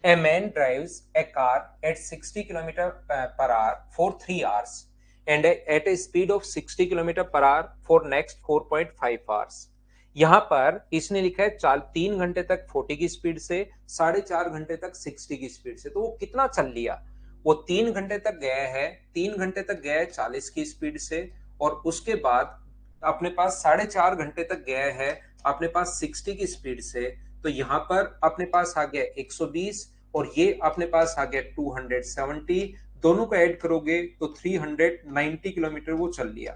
S1: A man drives a car at 60 kilometer per hour for 3 hours and at a speed of 60 kilometre per hour for next 4.5 hours. यहां पर इसने लिखा है 3 घंटे तक 40 की स्पीड से, 4.5 घंटे तक 60 की स्पीड से। तो वो कितना चल लिया? वो 3 घंटे तक गया है, 3 घंटे तक गया है 40 की स्पीड से, और उसके बाद अपने पास 4.5 घंटे तक गया है अपने पास 60 की स्पीड से। तो यहां पर अपने पास आ गया 120 और ये अपने पास आ गया 270। दोनों को ऐड करोगे तो 390 किलोमीटर वो चल लिया।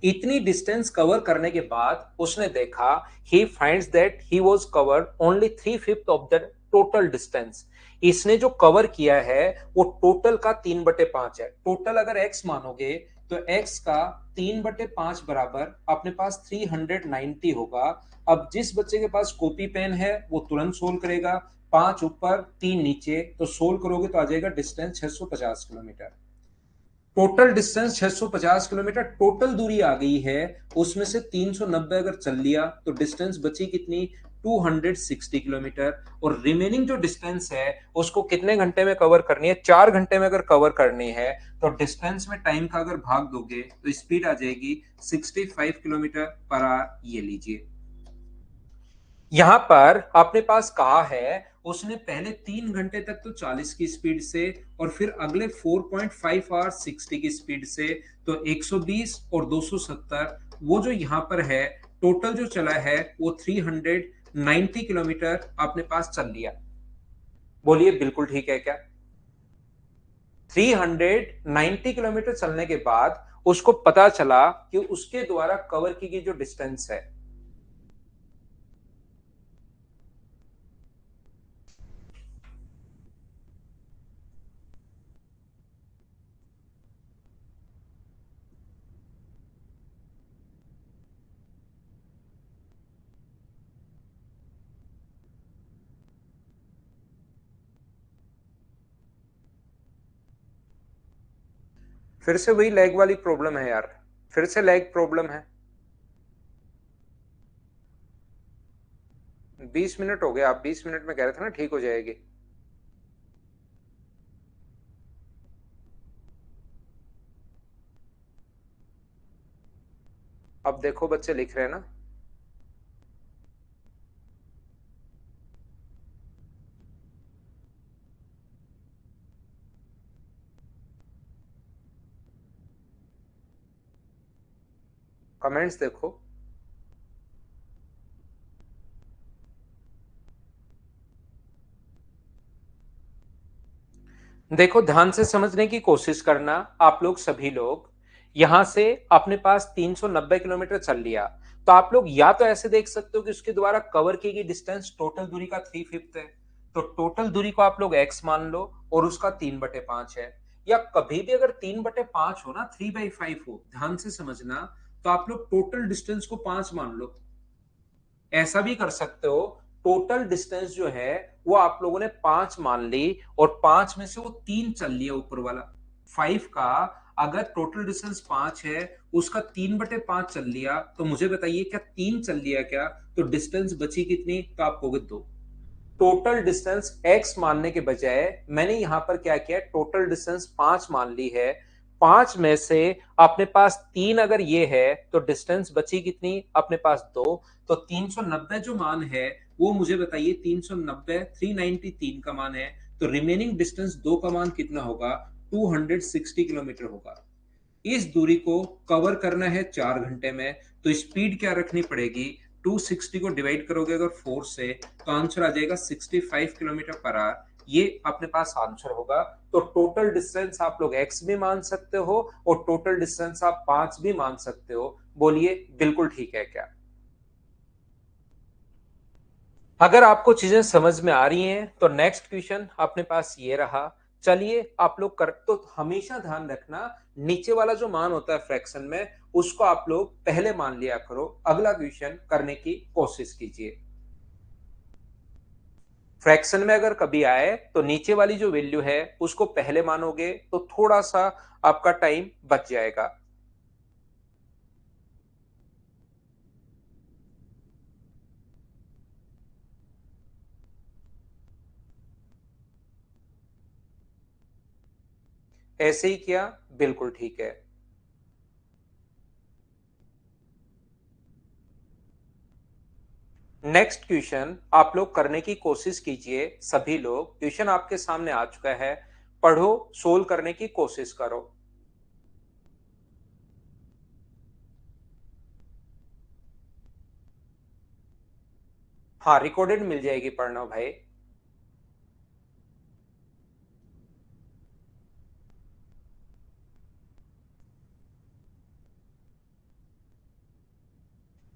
S1: इतनी डिस्टेंस कवर करने के बाद उसने देखा, he finds that he was covered only 3/5 of the total distance. इसने जो कवर किया है वो टोटल का 3/5 है। टोटल अगर एक्स मानोगे तो एक्स का 3/5 बराबर अपने पास 390 होगा। अब जिस बच्चे के पास कॉपी पेन है वो तुरंत सोल्व करेगा। 5 ऊपर 3 नीचे, तो सोल्व करोगे तो आ जाएगा distance 650 kilometre. Total distance 650 kilometre total दूरी आ गई है। उसमें से 390 अगर चल लिया तो डिस्टेंस बची कितनी? 260 किलोमीटर। और रिमेनिंग जो डिस्टेंस है उसको कितने घंटे में कवर करनी है? 4 घंटे में अगर कवर करनी है तो डिस्टेंस में टाइम का अगर भाग दोगे तो स्पीड आ जाएगी 65 किलोमीटर पर आवर। ये लीजिए, यहां पर अपने पास कहा है उसने पहले 3 घंटे तक तो 40 की स्पीड से, और फिर अगले 4.5 आवर 60 की स्पीड से, तो 120 और 270, वो जो यहां पर है टोटल जो चला है वो 390 किलोमीटर अपने पास चल लिया। बोलिए बिल्कुल ठीक है क्या? 390 किलोमीटर चलने के बाद उसको पता चला कि उसके द्वारा कवर की गई जो डिस्टेंस है, फिर से वही लैग वाली प्रॉब्लम है यार, फिर से लैग प्रॉब्लम है। 20 मिनट हो गए, आप 20 मिनट में कह रहे थे ना ठीक हो जाएगी। अब देखो बच्चे लिख रहे हैं ना। कमेंट्स देखो। देखो ध्यान से समझने की कोशिश करना आप लोग सभी लोग। यहां से अपने पास 390 किलोमीटर चल लिया, तो आप लोग या तो ऐसे देख सकते हो कि उसके द्वारा कवर की गई डिस्टेंस टोटल दूरी का 3/5 है, तो टोटल दूरी को आप लोग एक्स मान लो और उसका 3/5 है। या कभी भी अगर 3/5 हो ना, 3/5 हो, ध्यान से समझना, तो आप लोग टोटल डिस्टेंस को 5 मान लो। ऐसा भी कर सकते हो, टोटल डिस्टेंस जो है वो आप लोगों ने 5 मान ली और 5 में से वो 3 चल लिया ऊपर वाला। 5 का अगर टोटल डिस्टेंस 5 है, उसका 3/5 चल लिया, तो मुझे बताइए क्या 3 चल लिया क्या? तो डिस्टेंस बची कितनी? तो आप कहोगे 2। टोटल डिस्टेंस x मानने के बजाय मैंने यहां पर क्या किया, टोटल डिस्टेंस 5 मान ली है। 5 में से अपने पास 3 अगर ये है तो डिस्टेंस बची कितनी? अपने पास 2। तो 390 जो मान है वो मुझे बताइए, 390 393 का मान है, तो रिमेनिंग डिस्टेंस 2 का मान कितना होगा? 260 किलोमीटर होगा। इस दूरी को कवर करना है 4 घंटे में, तो स्पीड क्या रखनी पड़ेगी? 260 को डिवाइड करोगे अगर 4 से, तो आंसर आ जाएगा 65 किलोमीटर पर आवर। ये अपने पास आंसर होगा। तो टोटल डिस्टेंस आप लोग x भी मान सकते हो और टोटल डिस्टेंस आप 5 भी मान सकते हो। बोलिए बिल्कुल ठीक है क्या? अगर आपको चीजें समझ में आ रही हैं तो नेक्स्ट क्वेश्चन अपने पास ये रहा। चलिए आप लोग कर, तो हमेशा ध्यान रखना नीचे वाला जो मान होता है फ्रैक्शन में, उसको आप लोग पहले मान लिया करो। अगला क्वेश्चन करने की कोशिश कीजिए। फ्रैक्शन में अगर कभी आए तो नीचे वाली जो वैल्यू है उसको पहले मानोगे तो थोड़ा सा आपका टाइम बच जाएगा। ऐसे ही किया, बिल्कुल ठीक है। नेक्स्ट क्वेश्चन आप लोग करने की कोशिश कीजिए। सभी लोग, क्वेश्चन आपके सामने आ चुका है, पढ़ो, सोल्व करने की कोशिश करो। हाँ, रिकॉर्डेड मिल जाएगी, पढ़ना भाई।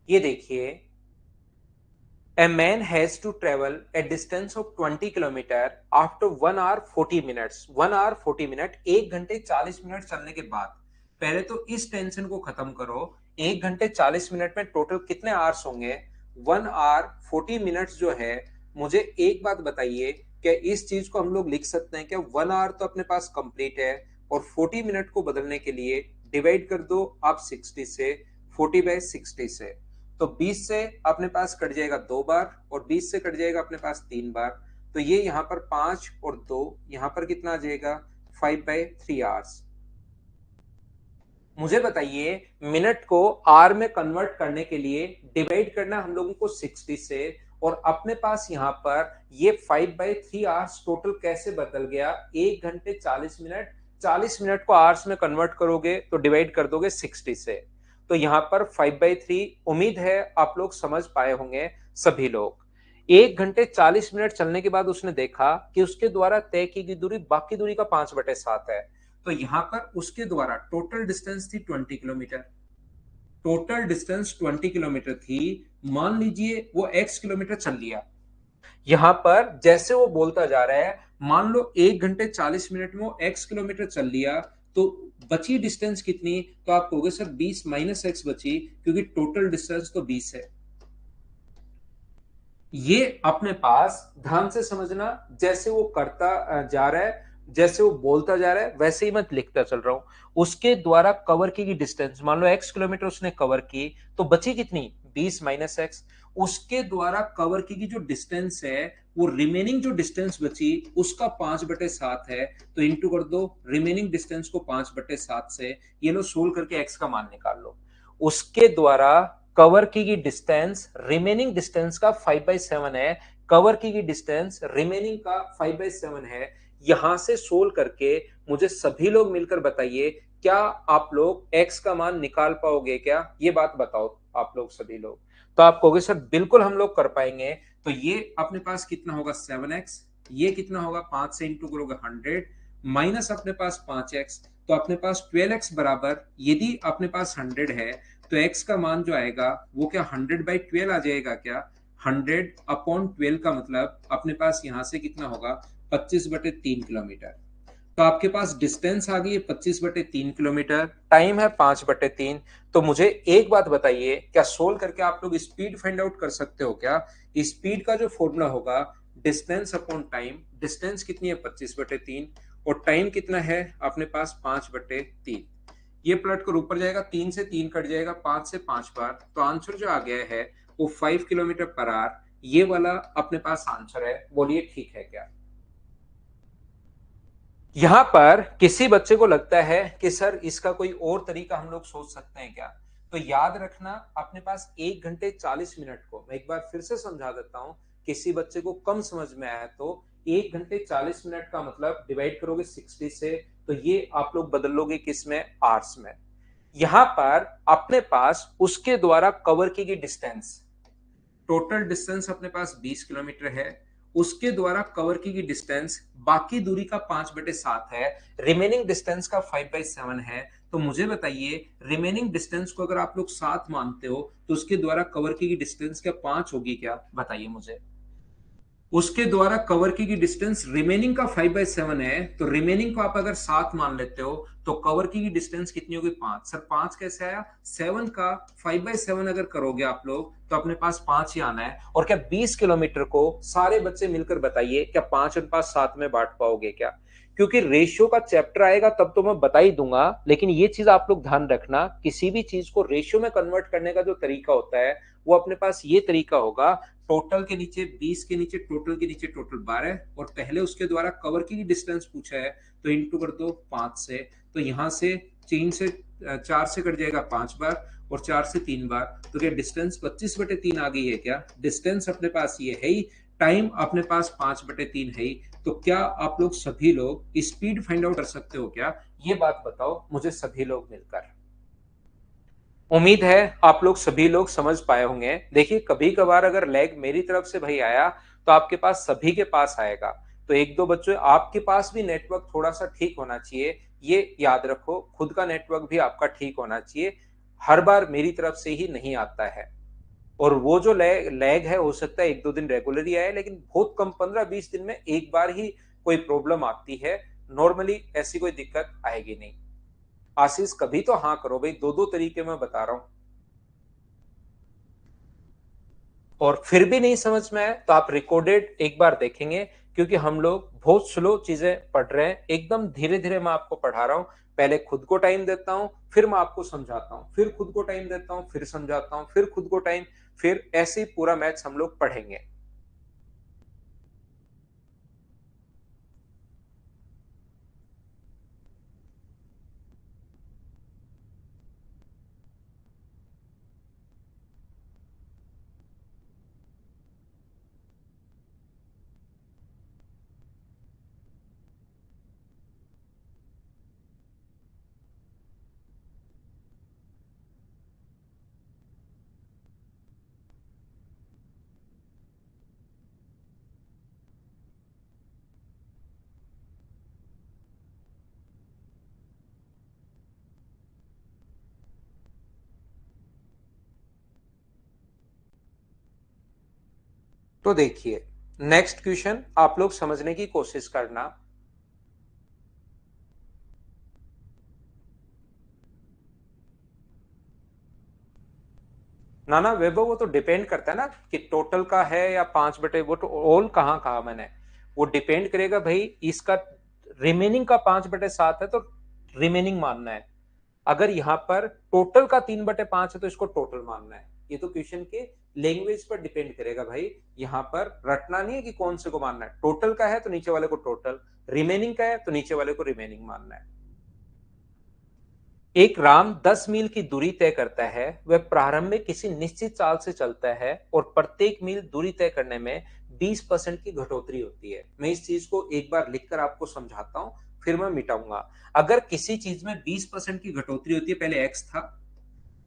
S1: ये देखिए, A man has to travel a distance of 20 kilometre after 1 hour 40 minutes. 1 hour 40 minute, 1 घंटे 40 मिनट चलने के बाद। पहले तो इस टेंशन को खत्म करो। 1 घंटे 40 मिनट में टोटल कितने आवर्स होंगे? 1 hour 40 मिनट्स जो है। मुझे एक बात बताइए, क्या इस चीज को हम लोग लिख सकते हैं? क्या 1 hour तो अपने पास कंप्लीट है और 40 मिनट को बदलने के लिए डिवाइड कर दो आप 60 से, 40/60 से। तो 20 से अपने पास कट जाएगा 2 बार और 20 से कट जाएगा अपने पास 3 बार। तो ये यहां पर 5 और 2, यहां पर कितना आ जाएगा? 5/3 आवर्स। मुझे बताइए, मिनट को आर में कन्वर्ट करने के लिए डिवाइड करना हम लोगों को 60 से, और अपने पास यहां पर ये 5/3 आवर्स टोटल कैसे बदल गया? 1 घंटे 40 मिनट, 40 मिनट को आवर्स में कन्वर्ट करोगे तो डिवाइड कर दोगे 60 से। तो यहां पर 5/3। उम्मीद है आप लोग समझ पाए होंगे सभी लोग। 1 घंटे 40 मिनट चलने के बाद उसने देखा कि उसके द्वारा तय की गई दूरी बाकी दूरी का 5/7 है। तो यहां पर उसके द्वारा टोटल डिस्टेंस थी 20 किलोमीटर। टोटल डिस्टेंस 20 किलोमीटर थी। मान लीजिए वो x किलोमीटर चल लिया। यहां पर जैसे वो बोलता जा रहा है, मान लो 1 घंटे 40 मिनट में वो x किलोमीटर चल लिया, तो बची डिस्टेंस कितनी? तो आप कहोगे सर 20 माइनस एक्स बची, क्योंकि टोटल डिस्टेंस तो 20 है। ये अपने पास ध्यान से समझना, जैसे वो करता जा रहा है, जैसे वो बोलता जा रहा है, वैसे ही मैं लिखता चल रहा हूं। उसके द्वारा कवर की डिस्टेंस, मान लो x किलोमीटर उसने कवर की, तो बची कितनी? 20 माइनस एक्स। उसके द्वारा कवर की जो डिस्टेंस है, वो रिमेनिंग जो डिस्टेंस बची उसका 5/7 है। तो इंटू कर दो रिमेनिंग डिस्टेंस को 5/7 से। ये लो सोल्व करके x का मान निकाल लो। उसके द्वारा कवर की गई डिस्टेंस रिमेनिंग डिस्टेंस का 5/7 है। कवर की गई डिस्टेंस रिमेनिंग का 5/7 है। यहां से सोल्व करके मुझे सभी लोग मिलकर बताइए, क्या आप लोग x का मान निकाल पाओगे क्या? ये बात बताओ आप लोग सभी लोग। तो आप कहोगे सर बिल्कुल हम लोग कर पाएंगे। तो ये अपने पास कितना होगा? 7x। ये कितना होगा? 5 से इंटू करोगे 100, माइनस अपने पास 5x। तो अपने पास 12x बराबर, यदि अपने पास 100 है तो x का मान जो आएगा वो क्या 100/12 आ जाएगा क्या? 100/12 का मतलब अपने पास यहां से कितना होगा? 25/3 किलोमीटर। तो आपके पास डिस्टेंस आ गई है 25/3 किलोमीटर, टाइम है 5/3। तो मुझे एक बात बताइए, क्या सोल्व करके आप लोग स्पीड फाइंड आउट कर सकते हो क्या? स्पीड का जो फॉर्मूला होगा डिस्टेंस अपॉन टाइम। डिस्टेंस कितनी है? 25/3, और टाइम कितना है अपने पास? 5/3। ये पलट कर ऊपर जाएगा, 3 से 3 कट जाएगा, 5 से 5 बार। तो आंसर जो आ गया है वो 5 किलोमीटर पर आवर। ये वाला अपने पास आंसर है। बोलिए ठीक है क्या? यहां पर किसी बच्चे को लगता है कि सर इसका कोई और तरीका हम लोग सोच सकते हैं क्या? तो याद रखना, अपने पास 1 घंटे 40 मिनट को मैं एक बार फिर से समझा देता हूं। किसी बच्चे को कम समझ में आया तो 1 घंटे 40 मिनट का मतलब डिवाइड करोगे 60 से, तो ये आप लोग बदल लोगे किस में? आवर्स में। यहां पर अपने पास उसके द्वारा कवर की गई डिस्टेंस, टोटल डिस्टेंस अपने पास 20 किलोमीटर है। उसके द्वारा कवर की गई डिस्टेंस बाकी दूरी का 5/7 है। रिमेनिंग डिस्टेंस का 5/7 है। तो मुझे बताइए, रिमेनिंग डिस्टेंस को अगर आप लोग 7 मानते हो तो उसके द्वारा कवर की गई डिस्टेंस क्या 5 होगी क्या? बताइए मुझे। उसके द्वारा कवर की गई डिस्टेंस रिमेनिंग का 5/7 है, तो रिमेनिंग को आप अगर 7 मान लेते हो तो कवर की गई डिस्टेंस कितनी होगी? 5। सर 5 कैसे आया? 7 का 5/7 अगर करोगे आप लोग तो अपने पास 5 ही आना है। और क्या 20 किलोमीटर को सारे बच्चे मिलकर बताइए, क्या 5 और 5 7 में बांट पाओगे क्या? क्योंकि रेशियो का चैप्टर आएगा तब तो मैं बता ही दूंगा, लेकिन ये चीज आप लोग ध्यान रखना, किसी भी चीज को रेशियो में कन्वर्ट करने का जो तरीका होता है वो अपने पास ये तरीका होगा। टोटल के नीचे 20 के नीचे टोटल के नीचे टोटल 12, और पहले उसके द्वारा कवर की डिस्टेंस पूछा है तो इंटू कर दो 5 से। तो यहां से 4 से कट जाएगा 5 बार, और 4 से 3 बार। तो क्या डिस्टेंस 25/3 आ गई है क्या? डिस्टेंस अपने पास ये है ही, टाइम अपने पास 5/3 है ही। तो क्या आप लोग सभी लोग स्पीड फाइंड आउट कर सकते हो क्या? ये बात बताओ मुझे सभी लोग मिलकर। उम्मीद है आप लोग सभी लोग समझ पाए होंगे। देखिए कभी कभार अगर लैग मेरी तरफ से भाई आया तो आपके पास सभी के पास आएगा। तो एक दो बच्चों आपके पास भी नेटवर्क थोड़ा सा ठीक होना चाहिए। ये याद रखो, खुद का नेटवर्क भी आपका ठीक होना चाहिए। हर बार मेरी तरफ से ही नहीं आता है। और वो जो लैग है हो सकता है 1-2 दिन रेगुलर ही आए, लेकिन बहुत कम 15-20 दिन में एक बार ही कोई प्रॉब्लम आती है। नॉर्मली ऐसी कोई दिक्कत आएगी नहीं। आशीष कभी तो हाँ करो भाई, दो दो तरीके मैं बता रहा हूं। और फिर भी नहीं समझ में आए तो आप रिकॉर्डेड एक बार देखेंगे, क्योंकि हम लोग बहुत स्लो चीजें पढ़ रहे हैं, एकदम धीरे धीरे मैं आपको पढ़ा रहा हूं। पहले खुद को टाइम देता हूं, फिर मैं आपको समझाता हूं, फिर खुद को टाइम देता हूं, फिर समझाता हूं, फिर खुद को टाइम, फिर ऐसे ही पूरा मैच हम लोग पढ़ेंगे। तो देखिए, नेक्स्ट क्वेश्चन आप लोग समझने की कोशिश करना। ना ना वैभव, वो तो डिपेंड करता है ना कि टोटल का है या 5/, वो तो ऑल कहाँ कहा मैंने। वो डिपेंड करेगा भाई, इसका रिमेनिंग का 5/7 है तो रिमेनिंग मानना है। अगर यहाँ पर टोटल का 3/5 है तो इसको टोटल मानना है। ये तो क्वेश्चन के लैंग्वेज पर डिपेंड करेगा भाई। यहाँ पर रटना नहीं है कि कौन से को मानना है। टोटल का है तो नीचे वाले को टोटल, रिमेनिंग का है तो नीचे वाले को रिमेनिंग मानना है। एक राम 10 मील की दूरी तय करता है। वह प्रारंभ में किसी निश्चित चाल से चलता है और प्रत्येक मील दूरी तय करने में 20% की घटोतरी होती है। मैं इस चीज को एक बार लिखकर आपको समझाता हूं, फिर मैं मिटाऊंगा। अगर किसी चीज में 20% की घटोतरी होती है, पहले एक्स था,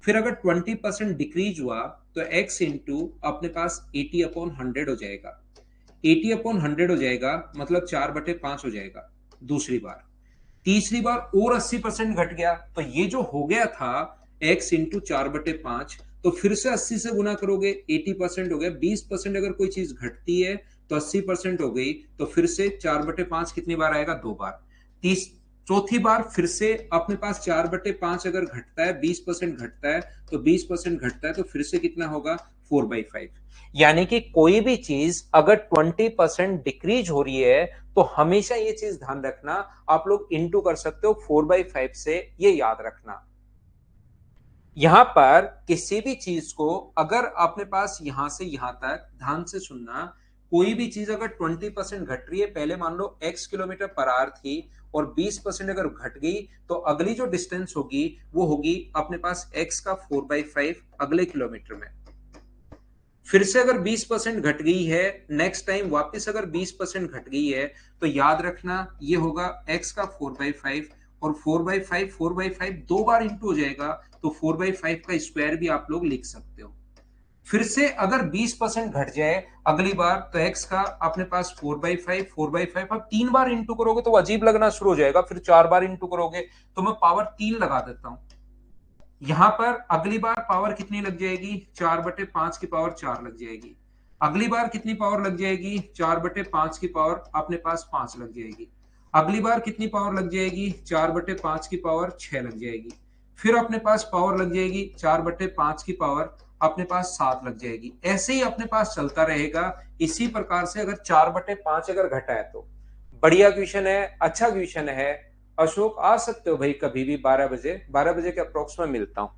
S1: फिर अगर 20% डिक्रीज हुआ तो एक्स इंटू अपने पास 80/100 हो जाएगा। 80/100 हो जाएगा मतलब 4/5 हो जाएगा। दूसरी बार, तीसरी बार और 80% घट गया तो ये जो हो गया था x इंटू 4/5, तो फिर से 80 से गुना करोगे, 80% हो गया। 20% अगर कोई चीज घटती है तो 80% हो गई, तो फिर से 4/5 कितनी बार आएगा? 2 बार। तीस चौथी बार फिर से अपने पास 4/5 अगर घटता है, 20% घटता है, तो 20% घटता है तो फिर से कितना होगा? 4/5। यानी कि कोई भी चीज अगर 20% डिक्रीज हो रही है तो हमेशा ये चीज ध्यान रखना, आप लोग इंटू कर सकते हो 4/5 से, ये याद रखना। यहां पर किसी भी चीज को अगर अपने पास यहां से यहां तक ध्यान से सुनना, कोई भी चीज अगर 20% घट रही है, पहले मान लो x किलोमीटर पर आवर थी और 20% अगर घट गई, तो अगली जो डिस्टेंस होगी वो होगी अपने पास x का 4/5 अगले किलोमीटर में। फिर से अगर 20% घट गई है, नेक्स्ट टाइम वापस अगर 20% घट गई है, तो याद रखना ये होगा x का 4/5, और 4/5 4/5 2 बार इंटू हो जाएगा, तो 4/5 का स्क्वायर भी आप लोग लिख सकते हो। फिर से अगर 20% घट जाए अगली बार, तो x का अपने पास 4/5 4/5 अब 3 बार इंटू करोगे तो अजीब लगना शुरू हो जाएगा। फिर 4 बार इंटू करोगे, तो मैं पावर 3 लगा देता हूं। यहां पर अगली बार पावर कितनी लग जाएगी? 4/5 की पावर 4 लग जाएगी। अगली बार कितनी पावर लग जाएगी? 4/5 की पावर अपने पास 5 लग जाएगी। अगली बार कितनी पावर लग जाएगी? 4/5 की पावर 6 लग जाएगी। फिर अपने पास पावर लग जाएगी 4/5 की पावर अपने पास 7 लग जाएगी। ऐसे ही अपने पास चलता रहेगा। इसी प्रकार से अगर 4/5 अगर घटा है तो बढ़िया क्वेश्चन है, अच्छा क्वेश्चन है। अशोक आ सकते हो भाई कभी भी, 12 बजे, 12 बजे के अप्रोक्स में मिलता हूं।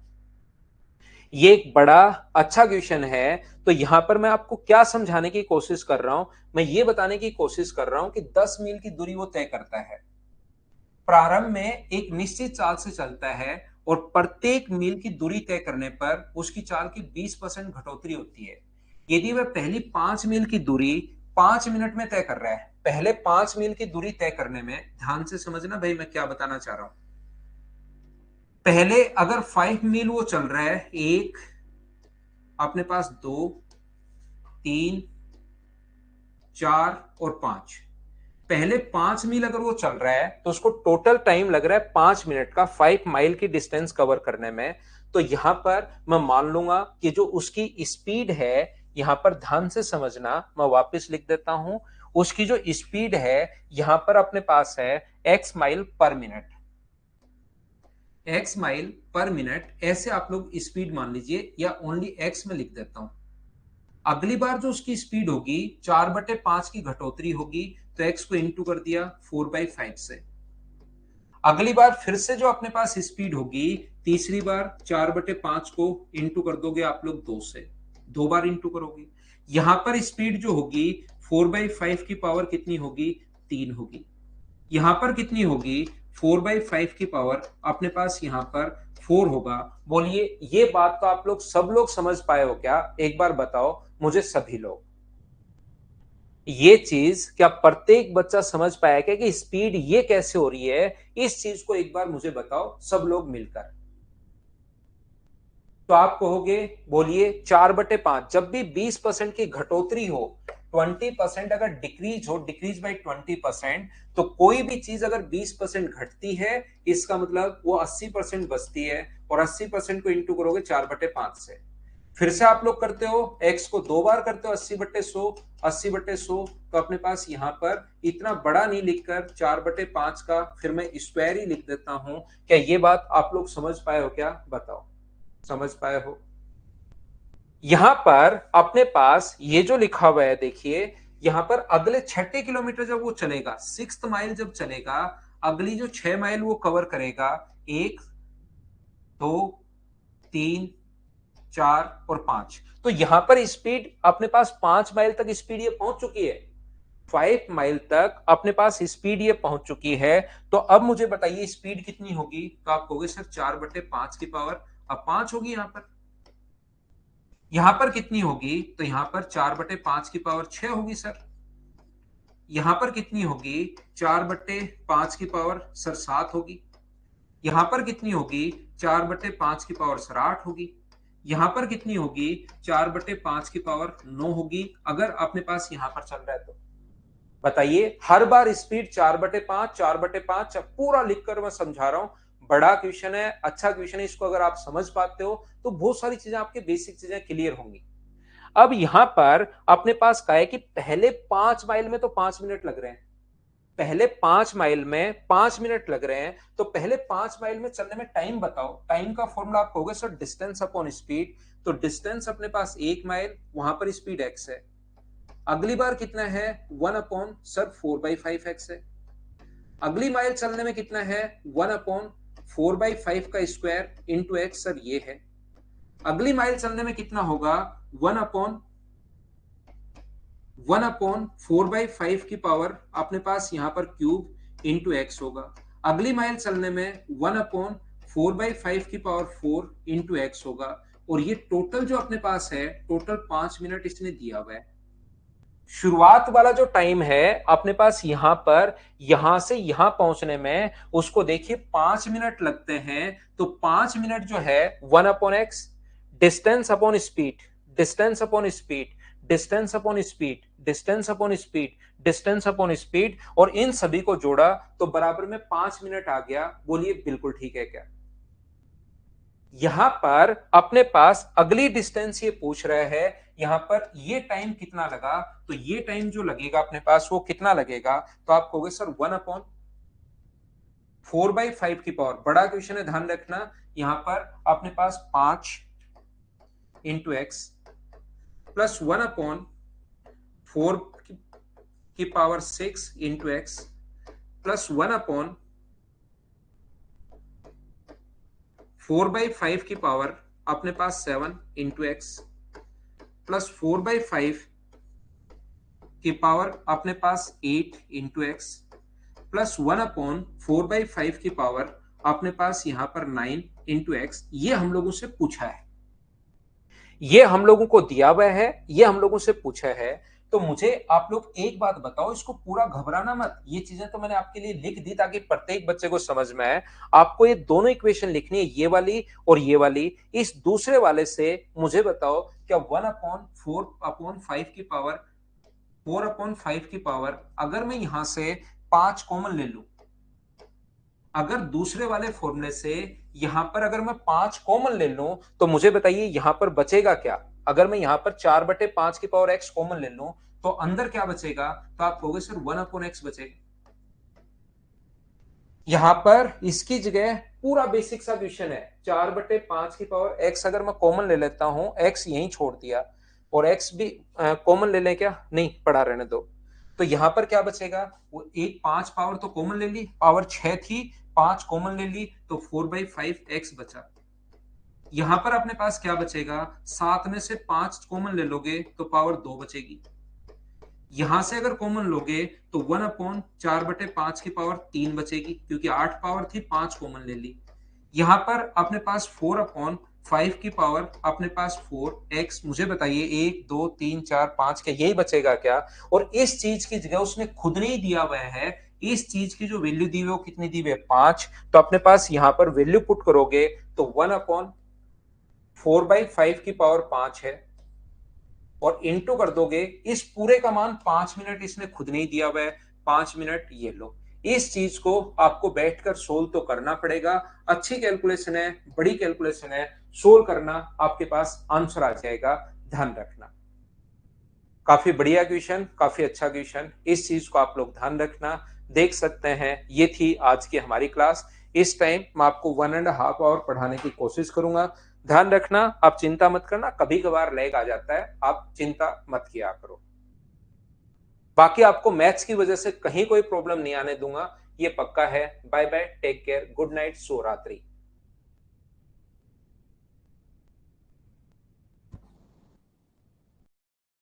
S1: ये एक बड़ा अच्छा क्वेश्चन है। तो यहां पर मैं आपको क्या समझाने की कोशिश कर रहा हूं? मैं ये बताने की कोशिश कर रहा हूं कि 10 मील की दूरी वो तय करता है, प्रारंभ में एक निश्चित चाल से चलता है और प्रत्येक मील की दूरी तय करने पर उसकी चाल की 20% घटोतरी होती है। यदि वह पहली 5 मील की दूरी 5 मिनट में तय कर रहा है, पहले 5 मील की दूरी तय करने में, ध्यान से समझना भाई मैं क्या बताना चाह रहा हूं। पहले अगर 5 मील वो चल रहा है, एक अपने पास, दो, तीन, चार और पांच, पहले 5 मील अगर वो चल रहा है तो उसको टोटल टाइम लग रहा है 5 मिनट का, 5 माइल की डिस्टेंस कवर करने में। तो यहां पर मैं मान लूंगा कि जो उसकी स्पीड है, यहां पर ध्यान से समझना, मैं वापस लिख देता हूं, उसकी जो स्पीड है यहां पर अपने पास है x माइल पर मिनट, x माइल पर मिनट, ऐसे आप लोग स्पीड मान लीजिए, या ओनली x में लिख देता हूं। अगली बार जो उसकी स्पीड होगी 4/5 की घटोतरी होगी, तो x को इंटू कर दिया 4/5 से। अगली बार फिर से जो अपने पास स्पीड होगी, तीसरी बार 4/5 को इंटू कर दोगे आप लोग 2 से, 2 बार इंटू करोगे। यहां पर स्पीड जो होगी 4/5 की पावर कितनी होगी, 3 होगी। यहां पर कितनी होगी, 4/5 की पावर अपने पास यहां पर 4 होगा। बोलिए ये बात तो आप लोग सब लोग समझ पाए हो क्या? एक बार बताओ मुझे सभी लोग, ये चीज क्या प्रत्येक बच्चा समझ पाया क्या कि स्पीड ये कैसे हो रही है? इस चीज को एक बार मुझे बताओ सब लोग मिलकर। तो आप कहोगे, बोलिए 4/5, जब भी 20% की घटोतरी हो, 20% अगर डिक्रीज हो, डिक्रीज बाई 20%, तो कोई भी चीज अगर 20% घटती है, इसका मतलब वो 80% बचती है, और 80% को इंटू करोगे 4/5 से। फिर से आप लोग करते हो, x को 2 बार करते हो, 80/100, 80/100, तो अपने पास यहां पर इतना बड़ा नहीं लिखकर 4/5 का फिर मैं स्क्वायर ही लिख देता हूं। क्या ये बात आप लोग समझ पाए हो क्या? बताओ, समझ पाए हो? यहां पर अपने पास ये जो लिखा हुआ है देखिए, यहां पर अगले 6 किलोमीटर जब वो चलेगा, 6th माइल जब चलेगा, अगली जो 6 माइल वो कवर करेगा, 1, 2, 3, 4 और 5। तो यहां पर स्पीड अपने पास 5 माइल तक स्पीड ये पहुंच चुकी है, 5 माइल तक अपने पास स्पीड ये पहुंच चुकी है। तो अब मुझे बताइए स्पीड कितनी होगी? तो आप कहोगे सर 4/5 की पावर अब 5 होगी। यहां पर कितनी होगी? तो यहां पर 4/5 की पावर 6 होगी सर। यहां पर कितनी होगी? 4/5 की पावर सर 7 होगी। यहां पर कितनी होगी? 4/5 की पावर सर 8 होगी। यहां पर कितनी होगी? 4/5 की पावर 9 होगी, अगर अपने पास यहां पर चल रहा है तो। बताइए, हर बार स्पीड 4/5, 4/5, पूरा लिखकर मैं समझा रहा हूं। बड़ा क्वेश्चन है, अच्छा क्वेश्चन है, इसको अगर आप समझ पाते हो तो बहुत सारी चीजें, आपके बेसिक चीजें क्लियर होंगी। अब यहां पर अपने पास क्या है कि पहले 5 माइल में तो 5 मिनट लग रहे हैं, पहले 5 माइल में 5 मिनट लग रहे हैं, तो पहले 5 माइल में चलने में टाइम बताओ। टाइम का फॉर्मूला आप कहोगे सर डिस्टेंस अपॉन स्पीड, तो डिस्टेंस अपने पास 1 माइल, वहां पर स्पीड x है। अगली बार कितना है? 1 अपॉन सर 4/5x है। अगली माइल चलने में कितना है? 1/4/5 का स्क्वायर इंटू एक्स, सर ये है। अगली माइल चलने में कितना होगा? 1/4/5 की पावर अपने पास यहां पर क्यूब इंटू एक्स होगा। अगली माइल चलने में 1/4/5 की पावर 4 इंटू एक्स होगा। और ये टोटल जो अपने पास है, टोटल 5 मिनट इसने दिया हुआ है। शुरुआत वाला जो टाइम है अपने पास यहां पर, यहां से यहां पहुंचने में उसको देखिए 5 मिनट लगते हैं। तो 5 मिनट जो है 1/x, distance upon speed, distance upon speed, distance upon speed, distance upon speed, distance upon speed, और इन सभी को जोड़ा तो बराबर में 5 मिनट आ गया। बोलिए बिल्कुल ठीक है क्या? यहां पर अपने पास अगली डिस्टेंस ये पूछ रहा है, यहां पर ये टाइम कितना लगा, तो ये टाइम जो लगेगा अपने पास वो कितना लगेगा? तो आप कहोगे सर 1/4/5 की पावर, बड़ा क्वेश्चन है ध्यान रखना, यहां पर अपने पास 5 इंटू एक्स प्लस 1/4 की पावर 6 इंटू एक्स प्लस 1/4/5 की पावर अपने पास 7 इंटू एक्स प्लस 4/5 की पावर अपने पास 8 इंटू एक्स प्लस 1/4/5 की पावर अपने पास यहां पर 9 इंटू एक्स। ये हम लोगों से पूछा है, ये हम लोगों को दिया हुआ है, ये हम लोगों से पूछा है। तो मुझे आप लोग एक बात बताओ, इसको पूरा घबराना मत, ये चीजें तो मैंने आपके लिए लिख दी ताकि प्रत्येक बच्चे को समझ में आए। आपको ये दोनों इक्वेशन लिखनी है, ये वाली और ये वाली। इस दूसरे वाले से मुझे बताओ, क्या 1/4/5 की पावर, 4/5 की पावर, अगर मैं यहां से 5 कॉमन ले लू, अगर दूसरे वाले फॉर्मूले से यहां पर अगर मैं 5 कॉमन ले लूं तो मुझे बताइए यहां पर बचेगा क्या। अगर मैं यहां पर 4/5 की पावर x कॉमन ले लूं तो अंदर क्या बचेगा, तो आप कहोगे सर 1/x बचेगा। यहां पर इसकी जगह पूरा बेसिक सा क्वेश्चन है, 4/5 की पावर x अगर मैं कॉमन ले लेता हूं, x यहीं छोड़ दिया और x भी कॉमन ले लें क्या, नहीं पड़ा रहने दो। तो यहां पर क्या बचेगा, वो एक 5 पावर तो कॉमन ले ली, पावर 6 थी, 5 कॉमन ले ली तो 4/5 x बचा। यहां पर अपने पास क्या बचेगा, 7 में से 5 कॉमन ले लोगे तो पावर 2 बचेगी। यहां से अगर कॉमन लोगे तो 1/4/5 की पावर 3 बचेगी, क्योंकि 8 पावर थी, 5 कॉमन ले ली। यहां पर अपने पास 4/5 की पावर अपने पास 4x। मुझे बताइए 1 2 3 4 5 क्या यही बचेगा क्या। और इस चीज की जगह उसने खुद नहीं दिया हुआ है, इस चीज की जो वैल्यू दी हुई है वो कितनी दी हुई है, 5। तो अपने पास यहां पर वैल्यू पुट करोगे तो 1/4/5 की पावर 5 है, और इंटू कर दोगे इस पूरे का मान 5 मिनट इसने खुद नहीं दिया हुआ है, 5 मिनट ये लो। इस चीज को आपको बैठकर सोल्व तो करना पड़ेगा। अच्छी कैलकुलेशन है, बड़ी कैलकुलेशन है, सोल्व करना आपके पास आंसर आ जाएगा, ध्यान रखना। काफी बढ़िया क्वेश्चन, काफी अच्छा क्वेश्चन, इस चीज को आप लोग ध्यान रखना। देख सकते हैं ये थी आज की हमारी क्लास। इस टाइम मैं आपको 1.5 आवर पढ़ाने की कोशिश करूंगा। ध्यान रखना, आप चिंता मत करना, कभी कभार लैग आ जाता है, आप चिंता मत किया करो। बाकी आपको मैथ्स की वजह से कहीं कोई प्रॉब्लम नहीं आने दूंगा, ये पक्का है। Bye bye, take care, good night, शुभ रात्रि।